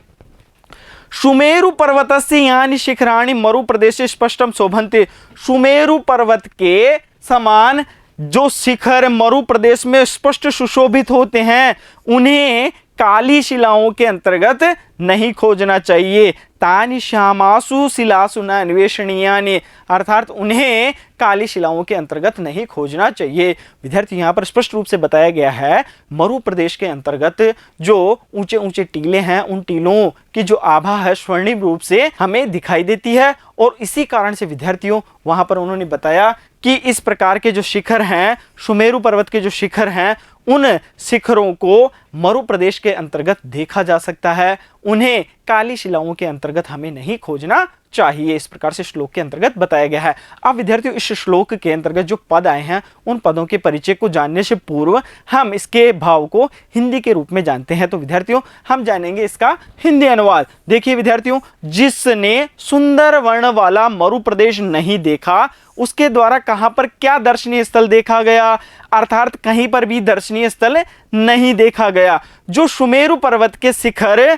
सुमेरु पर्वतस्य यानि शिखराणि मरु प्रदेशे स्पष्टम शोभन्ते, सुमेरु पर्वत के समान जो शिखर मरु प्रदेश में स्पष्ट सुशोभित होते हैं उन्हें काली शिलाओं के अंतर्गत नहीं खोजना चाहिए। तानि श्यामासु शिलासु न अन्वेषणीयानि, अर्थात उन्हें काली शिलाओं के अंतर्गत नहीं खोजना चाहिए। विद्यार्थी यहाँ पर स्पष्ट रूप से बताया गया है मरु प्रदेश के अंतर्गत जो ऊंचे ऊंचे टीले हैं उन टीलों की जो आभा है स्वर्णिम रूप से हमें दिखाई देती है, और इसी कारण से विद्यार्थियों वहां पर उन्होंने बताया कि इस प्रकार के जो शिखर हैं, सुमेरु पर्वत के जो शिखर हैं, उन शिखरों को मरु प्रदेश के अंतर्गत देखा जा सकता है, उन्हें काली शिलाओं के अंतर्गत हमें नहीं खोजना चाहिए। इस प्रकार से श्लोक के अंतर्गत बताया गया है। अब विद्यार्थियों इस श्लोक के अंतर्गत जो पद आए हैं उन पदों के परिचय को जानने से पूर्व हम इसके भाव को हिंदी के रूप में जानते हैं। तो विद्यार्थियों हम जानेंगे इसका हिंदी अनुवाद। देखिए विद्यार्थियों, जिसने सुंदर वर्ण वाला मरु प्रदेश नहीं देखा उसके द्वारा कहां पर क्या दर्शनीय स्थल देखा गया, अर्थात कहीं पर भी दर्शनीय स्थल नहीं देखा गया। जो सुमेरु पर्वत के शिखर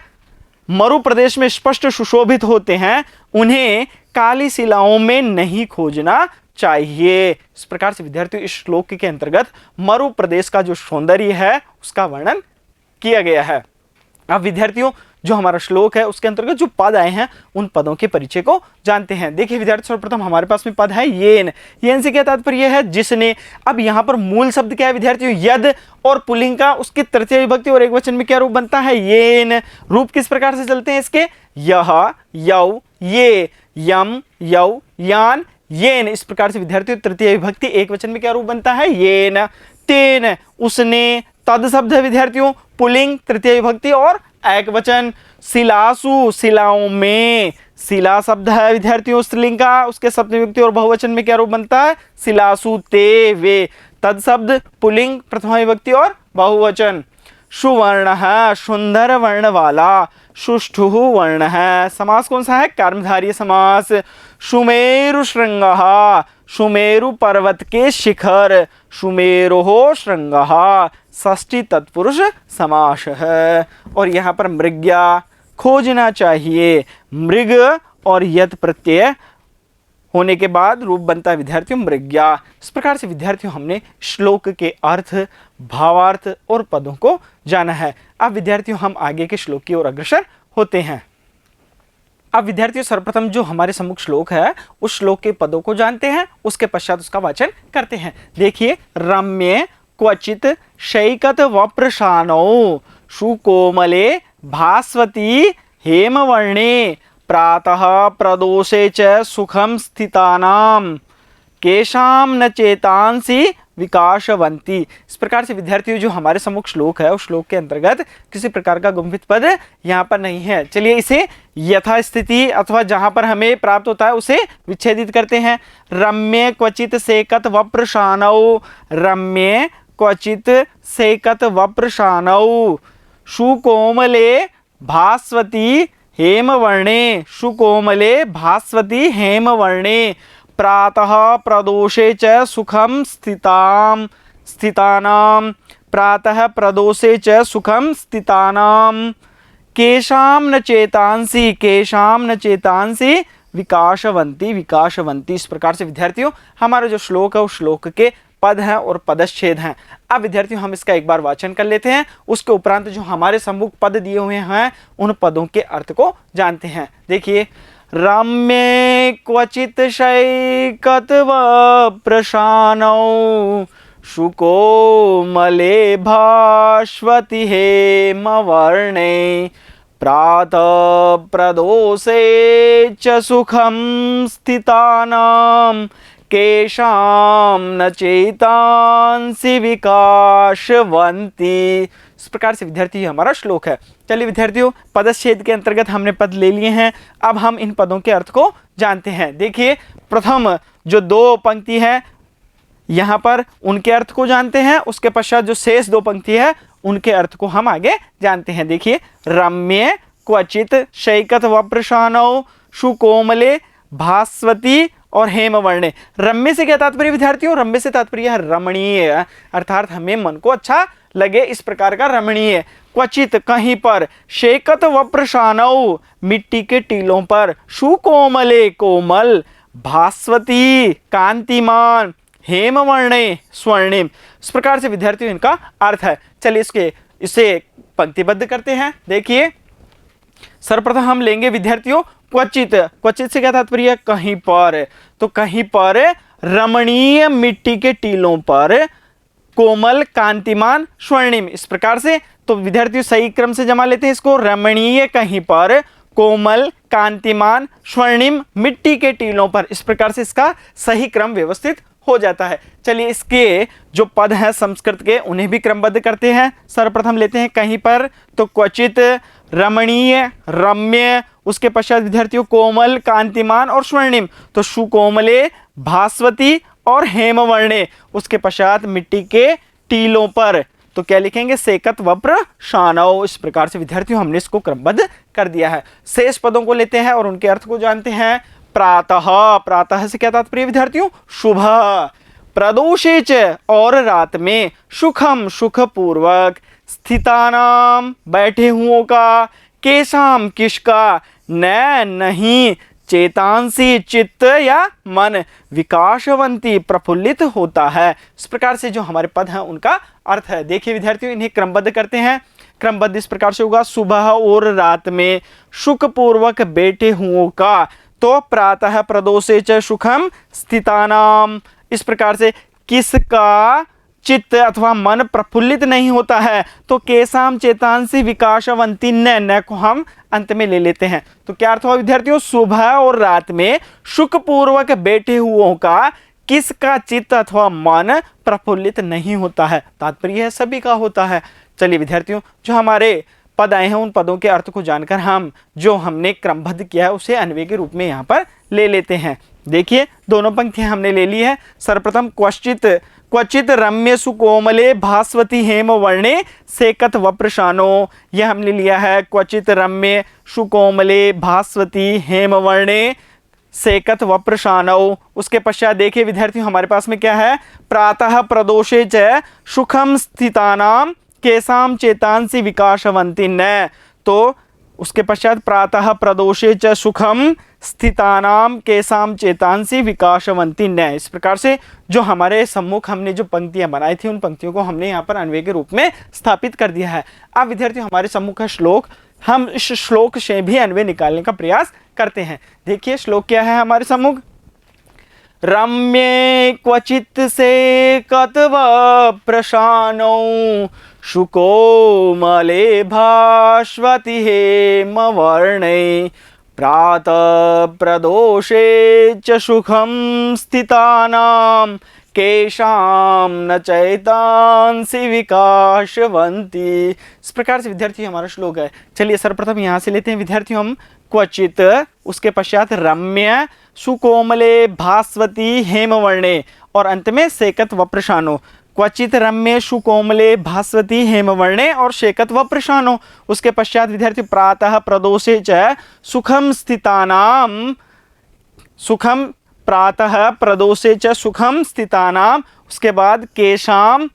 मरु प्रदेश में स्पष्ट सुशोभित होते हैं उन्हें काली शिलाओं में नहीं खोजना चाहिए। इस प्रकार से विद्यार्थियों इस श्लोक के अंतर्गत मरु प्रदेश का जो सौंदर्य है उसका वर्णन किया गया है। अब विद्यार्थियों जो हमारा श्लोक है उसके अंतर्गत जो पद आए हैं उन पदों के परिचय को जानते हैं। देखिए विद्यार्थी सर्वप्रथम हमारे पास में पद है येन। येन से क्या तात्पर्य है? जिसने। अब यहाँ पर मूल शब्द क्या है विद्यार्थियों? यद, और पुल्लिंग का उसकी तृतीय विभक्ति और एकवचन में क्या रूप बनता है? येन। रूप किस प्रकार से चलते हैं इसके? यह, यौ, ये, यम, यौ, यान, येन। इस प्रकार से विद्यार्थियों तृतीय विभक्ति एकवचन में क्या रूप बनता है? येन। तेन, उसने। तद शब्द है विद्यार्थियों पुल्लिंग तृतीय विभक्ति और एक वचन। शिलासु, शिलाओं में। शिला शब्द है विद्यार्थियों स्त्रीलिंग का, उसके सप्तमी विभक्ति और बहुवचन में क्या रूप बनता है? शिलासु ते वे। तद शब्द पुल्लिंग प्रथमा विभक्ति और बहुवचन। सुवर्ण है, सुंदर वर्ण वाला। सुष्ठु वर्ण है। समास कौन सा है? कर्मधारय समास। सुमेरु श्रृंगः, सुमेरु पर्वत के शिखर। सुमेरोः श्रृंगः षष्ठी तत्पुरुष समास है। और यहाँ पर मृग्या खोजना चाहिए। मृग और यत प्रत्यय होने के बाद रूप बनता है विद्यार्थियों मृग्या। इस प्रकार से विद्यार्थियों हमने श्लोक के अर्थ, भावार्थ और पदों को जाना है। अब विद्यार्थियों हम आगे के श्लोक की ओर अग्रसर होते हैं। अब विद्यार्थियों सर्वप्रथम जो हमारे सम्मुख श्लोक है उस श्लोक के पदों को जानते हैं, उसके पश्चात उसका वाचन करते हैं। देखिए, रम्य क्वचित शैकत वप्रशानौ सुकोमले भास्वती हेमवर्णे प्रातः प्रदोषे च सुखम स्थितानाम केशां न चेतांसी विकासवंती। इस प्रकार से विद्यार्थियों जो हमारे सम्मुख श्लोक है उस श्लोक के अंतर्गत किसी प्रकार का गुंफित पद यहाँ पर नहीं है। चलिए इसे यथास्थिति अथवा जहाँ पर हमें प्राप्त होता है उसे विच्छेदित करते हैं। रम्य क्वचित सेकत वप्रशानौ, रम्य क्वचित सेकत वप्रशानौ सुकोमले भास्वती हेमवर्णे, सुकोमले भास्वती हेमवर्णे प्रातः प्रदोषे च सुखम स्थितानां, प्रातः प्रदोषे च सुखम स्थितानां केशां न चेतांसी, केशां न चेतांसी विकासवंती, विकासवंती। इस प्रकार से विद्यार्थियों हमारा जो श्लोक है उस श्लोक के पद हैं और पदच्छेद हैं। अब विद्यार्थियों हम इसका एक बार वाचन कर लेते हैं, उसके उपरांत जो हमारे सम्मुख पद दिए हुए हैं उन पदों के अर्थ को जानते हैं। देखिए, रम्ये क्वचित शैकत वप्रशानौ सुकोमले भास्वती हेमवर्णे प्रातः प्रदोषे च सुखम स्थितानां केशां न चेतांसी विकासवंती। इस प्रकार से विद्यार्थी हमारा श्लोक है। चलिए विद्यार्थियों पदच्छेद के अंतर्गत हमने पद ले लिए हैं, अब हम इन पदों के अर्थ को जानते हैं। देखिए, प्रथम जो दो पंक्ति है यहाँ पर उनके अर्थ को जानते हैं, उसके पश्चात जो शेष दो पंक्ति है उनके अर्थ को हम आगे जानते हैं। देखिए, रम्य क्वचित शैकत वप्रशानौ सुकोमले भास्वती और हेमवर्णे। रम्य से क्या तात्पर्य विद्यार्थियों? रम्य से तात्पर्य है रमणीय, अर्थात हमें मन को अच्छा लगे इस प्रकार का रमणीय। क्वचित कहीं पर, शैकत वप्रशानौ मिट्टी के टीलों पर, सुकोमले कोमल, भास्वती कांतिमान, हेमवर्णे स्वर्णिम। इस प्रकार से विद्यार्थियों इनका अर्थ है। चलिए इसे पंक्तिबद्ध करते हैं। देखिए, सर्वप्रथम हम लेंगे विद्यार्थियों क्वचित। क्वचित से क्या तात्पर्य? कहीं पर। तो कहीं पर रमणीय मिट्टी के टीलों पर, कोमल कांतिमान स्वर्णिम। इस प्रकार से तो विद्यार्थियों सही क्रम से जमा लेते हैं इसको। रमणीय कहीं पर, कोमल कांतिमान स्वर्णिम मिट्टी के टीलों पर। इस प्रकार से इसका सही क्रम व्यवस्थित हो जाता है। चलिए इसके जो पद हैं संस्कृत के उन्हें भी क्रमबद्ध करते हैं। सर्वप्रथम लेते हैं कहीं पर, तो क्वचित, रमणीय, रम्य, उसके पश्चात विद्यार्थियों कोमल, कांतिमान और स्वर्णिम। तो सुकोमले, भास्वती और हेमवर्णे, उसके पश्चात मिट्टी के टीलों पर। तो क्या लिखेंगे? सेकत वप्रशानौ। इस प्रकार से विद्यार्थियों हमने इसको क्रमबद्ध कर दिया है। शेष पदों को लेते हैं और उनके अर्थ को जानते हैं। प्रातः, प्रातः से क्या तात्पर्य विद्यार्थियों? सुबह। प्रदोषे च और रात में, सुखम सुख पूर्वक, स्थितानाम बैठे हुओं का, केशाम किसका, न नहीं चेतांसी चित्त या मन विकासवंती प्रफुल्लित होता है। इस प्रकार से जो हमारे पद हैं उनका अर्थ है। देखिए विद्यार्थियों, इन्हें क्रमबद्ध करते हैं। क्रमबद्ध इस प्रकार से होगा, सुबह और रात में सुखपूर्वक बैठे हुओं का, तो प्रातः प्रदोषे च सुखम स्थितानाम। इस प्रकार से किसका चित्त अथवा मन प्रफुल्लित नहीं होता है, तो केसाम चेतांसी विकासवंती न को हम अंत में ले लेते हैं। तो क्या अर्थ हुआ विद्यार्थियों, सुबह और रात में सुखपूर्वक बैठे हुओं का किसका चित्त अथवा मन प्रफुल्लित नहीं होता है। तात्पर्य है सभी का होता है। चलिए विद्यार्थियों, जो हमारे पद आए हैं उन पदों के अर्थ को जानकर हम जो हमने क्रमबद्ध किया है उसे अन्वय के रूप में यहाँ पर ले लेते हैं। देखिए दोनों पंक्तियां हमने ले ली है। सर्वप्रथम क्वचित रम्य सुकोमले भास्वती हेम वर्णे सेकत वप्रशानो, यह हमने लिया है। क्वचित रम्य सुकोमले भास्वती हेम वर्णे सेकत वप्रशानो। उसके पश्चात देखिए विद्यार्थियों, हमारे पास में क्या है, प्रातः प्रदोषे च सुखम स्थितानाम केसाम चेतांसी विकासवंती न। तो उसके पश्चात प्रातः प्रदोषे च सुखम स्थितानाम केसाम चेतांसी विकासवंती न। इस प्रकार से जो हमारे सम्मुख हमने जो पंक्तियां बनाई थी उन पंक्तियों को हमने यहाँ पर अन्वय के रूप में स्थापित कर दिया है। अब विद्यार्थियों, हमारे सम्मुख श्लोक, हम इस श्लोक से भी अन्वय निकालने का प्रयास करते हैं। देखिए श्लोक क्या है हमारे सम्मुख, रम्ये क्वचित से कतव प्रशानो शुकोमले भास्वती हेम वर्णे प्रातः प्रदोषे च सुखम स्थितानाम केशाम न चैतांसी विकासवंती। इस प्रकार से विद्यार्थी हमारा श्लोक है। चलिए सर्वप्रथम यहाँ से लेते हैं विद्यार्थियों हम क्वचित, उसके पश्चात रम्य सुकोमले भास्वती हेमवर्णे और अंत में सेकत वप्रशानो। क्वचित रम्य सुकोमले भास्वती हेमवर्णे और शेकत वप्रशानो। उसके पश्चात विद्यार्थी प्रातः प्रदोषे च सुखम स्थितानाम, सुखम प्रातः प्रदोषे च सुखम स्थितानाम। उसके बाद केशाम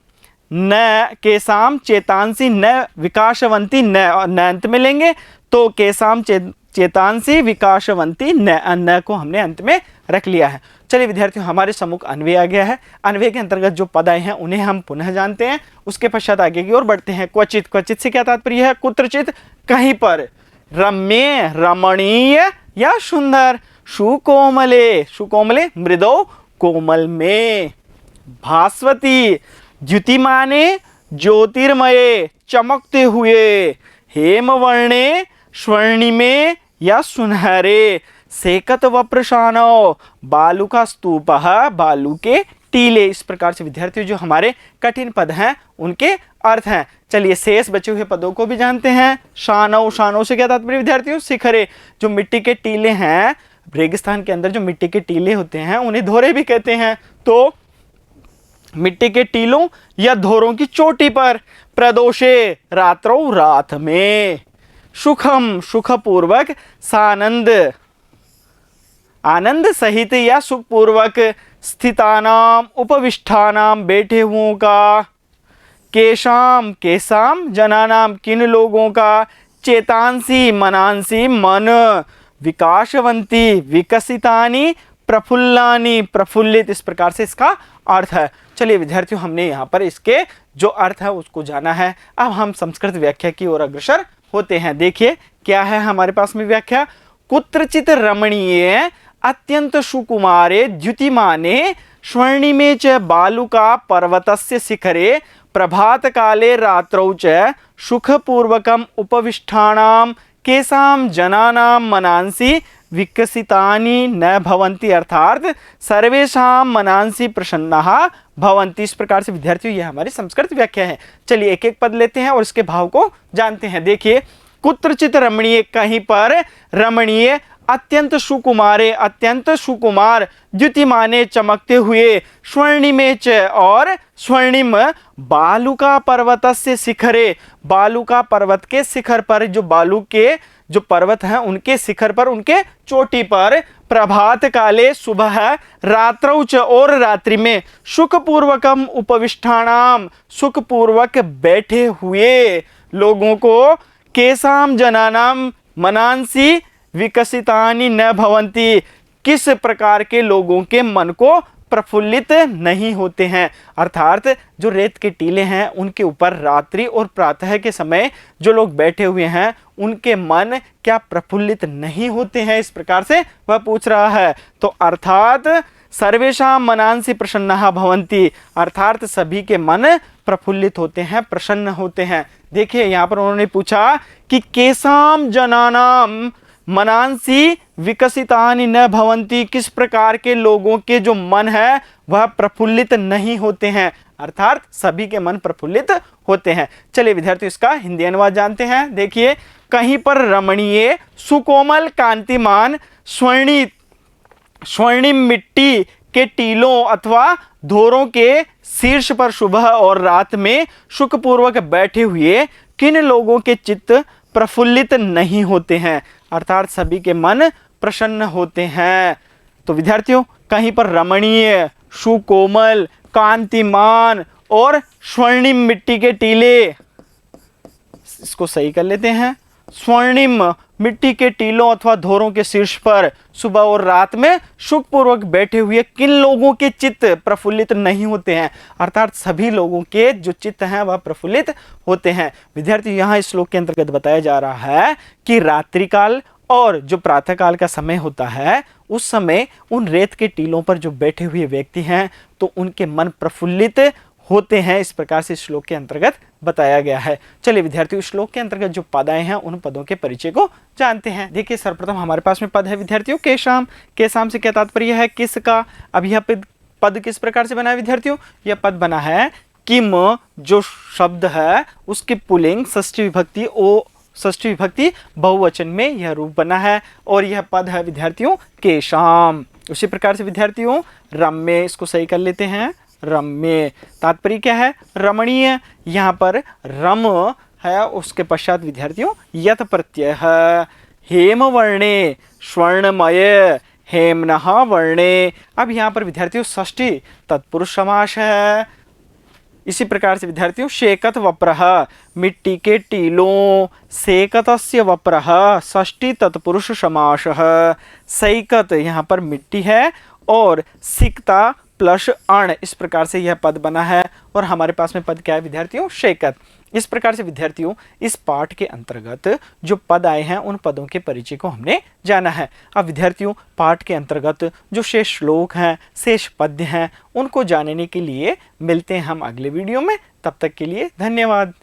चेतांसी न विकासवंती न अंत में लेंगे, तो केशाम चेतांसी विकासवंती न को हमने अंत में रख लिया है। चलिए विद्यार्थियों, हमारे सम्मुख अन्वय आ गया है। अन्वय के अंतर्गत जो पद आए हैं उन्हें हम पुनः जानते हैं। उसके पश्चात आगे की ओर बढ़ते हैं। क्वचित से क्या तात्पर्य है, कुत्रचित, कहीं पर, रम्य रमणीय या सुंदर, सुकोमले मृदो कोमल में, भास्वती द्युतिमाने ज्योतिर्मये चमकते हुए, हेमवर्णे स्वर्णिमे या सुनहरे, सेकत वप्रशानो बालू का स्तूप, बालू के टीले। इस प्रकार से विद्यार्थियों जो हमारे कठिन पद हैं उनके अर्थ हैं। चलिए शेष बचे हुए पदों को भी जानते हैं। शानो से क्या तात्पर्य विद्यार्थियों, शिखरे, जो मिट्टी के टीले हैं, रेगिस्तान के अंदर जो मिट्टी के टीले होते हैं उन्हें धोरे भी कहते हैं। तो मिट्टी के टीलों या धोरों की चोटी पर, प्रदोषे रात्रो रात में, सुखम सुखपूर्वक, सानंद आनंद सहित या सुखपूर्वक, स्थितानाम उपविष्टानाम बैठे हुओं का, केशाम जनानाम किन लोगों का, चेतांसी मनांसी मन, विकासवंती विकसितानी प्रफुल्लानी प्रफुल्लित। इस प्रकार से इसका अर्थ है। चलिए विद्यार्थियों, हमने यहाँ पर इसके जो अर्थ है उसको जाना है। अब हम संस्कृत व्याख्या की ओर अग्रसर होते हैं। देखिए क्या है हमारे पास में व्याख्या, कुत्रचित रमणीय अत्यंत सुकुमारे द्युतिमाने स्वर्णिमे च बालुका पर्वतस्य शिखरे प्रभात काले रात्रौ च सुखपूर्वकम उपविष्टानाम केसाम जनानाम मनांसी विकसितानि न भवन्ति, अर्थात सर्वेषां मनांसी प्रसन्नाः भवन्ति। इस प्रकार से विद्यार्थियों यह हमारी संस्कृत व्याख्या है। चलिए एक एक पद लेते हैं और इसके भाव को जानते हैं। देखिए कुत्रचित रमणीय, कहीं पर, रमणीय अत्यंत सुकुमारे अत्यंत सुकुमार, द्युतिमाने चमकते हुए, स्वर्णिमे च और स्वर्णिम, बालुका पर्वतस्य शिखरे, बालुका पर्वत के शिखर पर, जो बालू के जो पर्वत हैं उनके शिखर पर, उनके चोटी पर, प्रभात काले सुबह, रात्रौ च और रात्रि में, सुखपूर्वकम उपविष्टानाम सुखपूर्वक बैठे हुए लोगों को, केषां जनानां मनांसि विकसितानि न भवन्ति, किस प्रकार के लोगों के मन को प्रफुल्लित नहीं होते हैं। अर्थात जो रेत के टीले हैं उनके ऊपर रात्रि और प्रातः के समय जो लोग बैठे हुए हैं उनके मन क्या प्रफुल्लित नहीं होते हैं, इस प्रकार से वह पूछ रहा है। तो अर्थात सर्वेषां मनांसि प्रसन्नाः भवन्ति, अर्थात सभी के मन प्रफुल्लित होते हैं, प्रसन्न होते हैं। देखिए यहाँ पर उन्होंने पूछा कि केषां जनानां मनांसि विकसितानि न भवन्ति, किस प्रकार के लोगों के जो मन है वह प्रफुल्लित नहीं होते हैं, अर्थात सभी के मन प्रफुल्लित होते हैं। चलिए विद्यार्थी इसका हिंदी अनुवाद जानते हैं। देखिए, कहीं पर रमणीय सुकोमल कांतिमान स्वर्णिम मिट्टी के टीलों अथवा धोरों के शीर्ष पर सुबह और रात में सुखपूर्वक बैठे हुए किन लोगों के चित्त प्रफुल्लित नहीं होते हैं, अर्थात सभी के मन प्रसन्न होते हैं। तो विद्यार्थियों, कहीं पर रमणीय, सुकोमल, कांतिमान और स्वर्णिम मिट्टी के टीले, इसको सही कर लेते हैं, स्वर्णिम मिट्टी के टीलों अथवा धोरों के शीर्ष पर सुबह और रात में सुखपूर्वक बैठे हुए किन लोगों के चित्त प्रफुल्लित नहीं होते हैं, अर्थात सभी लोगों के जो चित्त हैं वह प्रफुल्लित होते हैं। विद्यार्थी, यहाँ इस श्लोक के अंतर्गत बताया जा रहा है कि रात्रि काल और जो प्रातः काल का समय होता है उस समय उन रेत के टीलों पर जो बैठे हुए व्यक्ति हैं तो उनके मन प्रफुल्लित होते हैं, इस प्रकार से श्लोक के अंतर्गत बताया गया है। चलिए विद्यार्थियों, श्लोक के अंतर्गत जो पद आए हैं उन पदों के परिचय को जानते हैं। देखिए, सर्वप्रथम हमारे पास में पद है विद्यार्थियों केशाम। केशाम से क्या तात्पर्य है, किसका। अब यह पद किस प्रकार से बना है विद्यार्थियों, यह पद बना है किम जो शब्द है उसकी पुल्लिंग षष्ठी विभक्ति षष्ठी विभक्ति बहुवचन में यह रूप बना है और यह पद है विद्यार्थियों केशाम। उसी प्रकार से विद्यार्थियों रम्य, इसको सही कर लेते हैं, रम्य तात्पर्य क्या है, रमणीय। यहाँ पर रम है, उसके पश्चात विद्यार्थियों यत प्रत्यय है। हेमवर्णे स्वर्णमय हेमनः वर्णे। अब यहाँ पर विद्यार्थियों षष्ठी तत्पुरुष समास है। इसी प्रकार से विद्यार्थियों शेकत वप्रः, मिट्टी के टीलों, सेकतस्य वप्रः षष्ठी तत्पुरुष समासः। सैकत यहाँ पर मिट्टी है और सिकता प्लस अण, इस प्रकार से यह पद बना है और हमारे पास में पद क्या है विद्यार्थियों, शेकत। इस प्रकार से विद्यार्थियों इस पाठ के अंतर्गत जो पद आए हैं उन पदों के परिचय को हमने जाना है। अब विद्यार्थियों पाठ के अंतर्गत जो शेष श्लोक हैं, शेष पद्य हैं, उनको जानने के लिए मिलते हैं हम अगले वीडियो में। तब तक के लिए धन्यवाद।